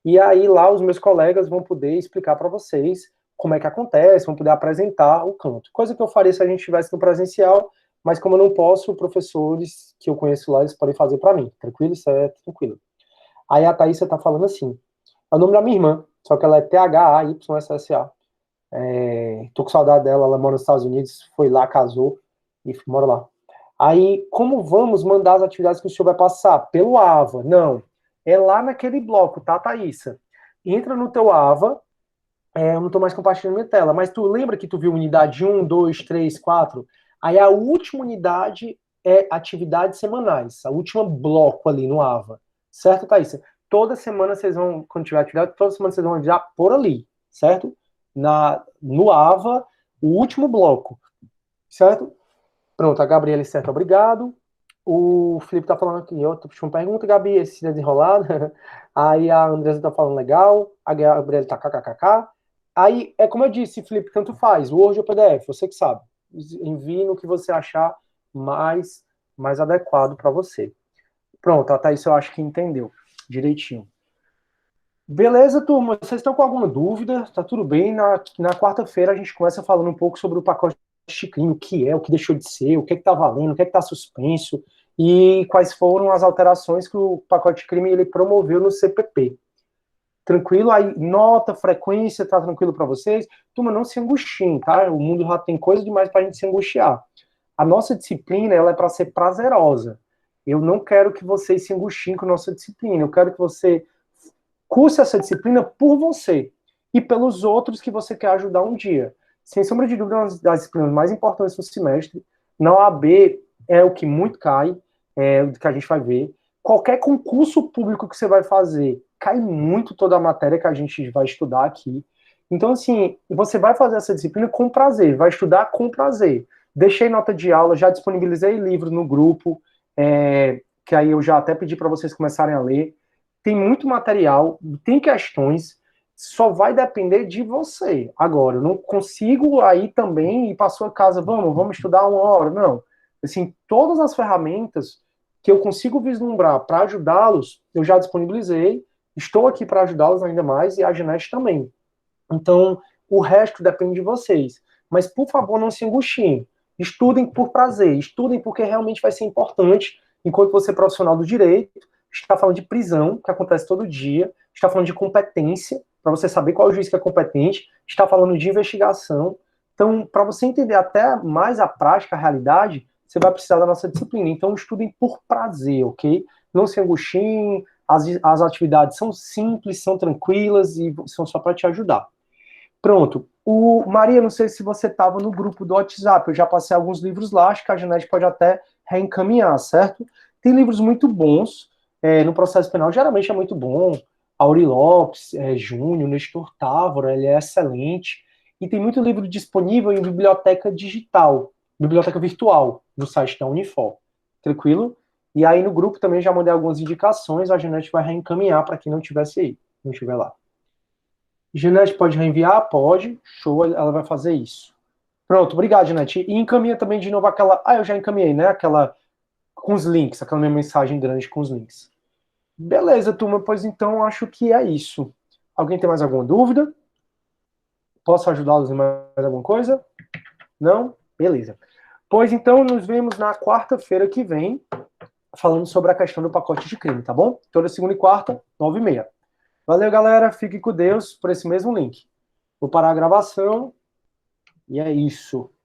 e aí lá os meus colegas vão poder explicar para vocês como é que acontece, vão poder apresentar o canto. Coisa que eu faria se a gente estivesse no presencial, mas como eu não posso, professores que eu conheço lá, eles podem fazer para mim. Tranquilo? Isso é tranquilo. Aí a Thaís está falando assim, é o nome da minha irmã, só que ela é THAYSSA. Tô com saudade dela, ela mora nos Estados Unidos, foi lá, casou e mora lá. Aí, como vamos mandar as atividades que o senhor vai passar? Pelo AVA. Não, é lá naquele bloco, tá, Thaísa? Entra no teu AVA, eu não tô mais compartilhando minha tela, mas tu lembra que tu viu unidade um, 2, 3, 4? Aí a última unidade é atividades semanais, a última bloco ali no AVA. Certo, Thaísa? Toda semana vocês vão, quando tiver atividade, toda semana vocês vão enviar por ali, certo? No AVA, o último bloco, certo? Pronto, a Gabriela certo, obrigado. O Felipe tá falando aqui, eu tô puxando uma pergunta, Gabi, esse desenrolado. Aí a Andresa tá falando legal, a Gabriela tá kkkk. Aí, é como eu disse, Felipe, tanto faz, Word ou PDF, você que sabe. Envie no que você achar mais adequado para você. Pronto, a Thaís eu acho que entendeu direitinho. Beleza, turma? Vocês estão com alguma dúvida? Tá tudo bem? Na quarta-feira a gente começa falando um pouco sobre o pacote de crime, o que é, o que deixou de ser, o que está valendo, o que está suspenso e quais foram as alterações que o pacote de crime ele promoveu no CPP. Tranquilo? Aí, nota, frequência, tá tranquilo para vocês? Turma, não se angustiem, tá? O mundo já tem coisa demais para a gente se angustiar. A nossa disciplina, ela é para ser prazerosa. Eu não quero que vocês se angustiem com a nossa disciplina. Eu quero que você curse essa disciplina por você e pelos outros que você quer ajudar um dia. Sem sombra de dúvida, é uma das disciplinas mais importantes do semestre. Na OAB é o que muito cai, é o que a gente vai ver. Qualquer concurso público que você vai fazer, cai muito toda a matéria que a gente vai estudar aqui. Então, assim, você vai fazer essa disciplina com prazer, vai estudar com prazer. Deixei nota de aula, já disponibilizei livros no grupo, que aí eu já até pedi para vocês começarem a ler. Tem muito material, tem questões, só vai depender de você. Agora, eu não consigo aí também ir para sua casa, vamos estudar 1 hora, não. Assim, todas as ferramentas que eu consigo vislumbrar para ajudá-los, eu já disponibilizei, estou aqui para ajudá-los ainda mais e a Janete também. Então, o resto depende de vocês. Mas, por favor, não se angustiem. Estudem por prazer, estudem porque realmente vai ser importante, enquanto você é profissional do direito, está falando de prisão, que acontece todo dia, está falando de competência, para você saber qual é o juiz que é competente, está falando de investigação. Então, para você entender até mais a prática, a realidade, você vai precisar da nossa disciplina. Então, estudem por prazer, ok? Não se angustiem, as atividades são simples, são tranquilas e são só para te ajudar. Pronto. Maria, não sei se você estava no grupo do WhatsApp, eu já passei alguns livros lá, acho que a Janete pode até reencaminhar, certo? Tem livros muito bons, no processo penal, geralmente é muito bom. Auri Lopes, Júnior, Nestor Távora, ele é excelente. E tem muito livro disponível em biblioteca digital, biblioteca virtual, no site da Unifor. Tranquilo? E aí no grupo também já mandei algumas indicações, a Janete vai reencaminhar para quem não tivesse aí, não estiver lá. Janete pode reenviar? Pode. Show, ela vai fazer isso. Pronto, obrigado, Janete. E encaminha também de novo aquela. Ah, eu já encaminhei, né? Aquela com os links, aquela minha mensagem grande com os links. Beleza, turma, pois então acho que é isso. Alguém tem mais alguma dúvida? Posso ajudá-los em mais alguma coisa? Não? Beleza. Pois então, nos vemos na quarta-feira que vem, falando sobre a questão do pacote de crime, tá bom? Toda segunda e quarta, 9h30. Valeu, galera. Fique com Deus por esse mesmo link. Vou parar a gravação. E é isso.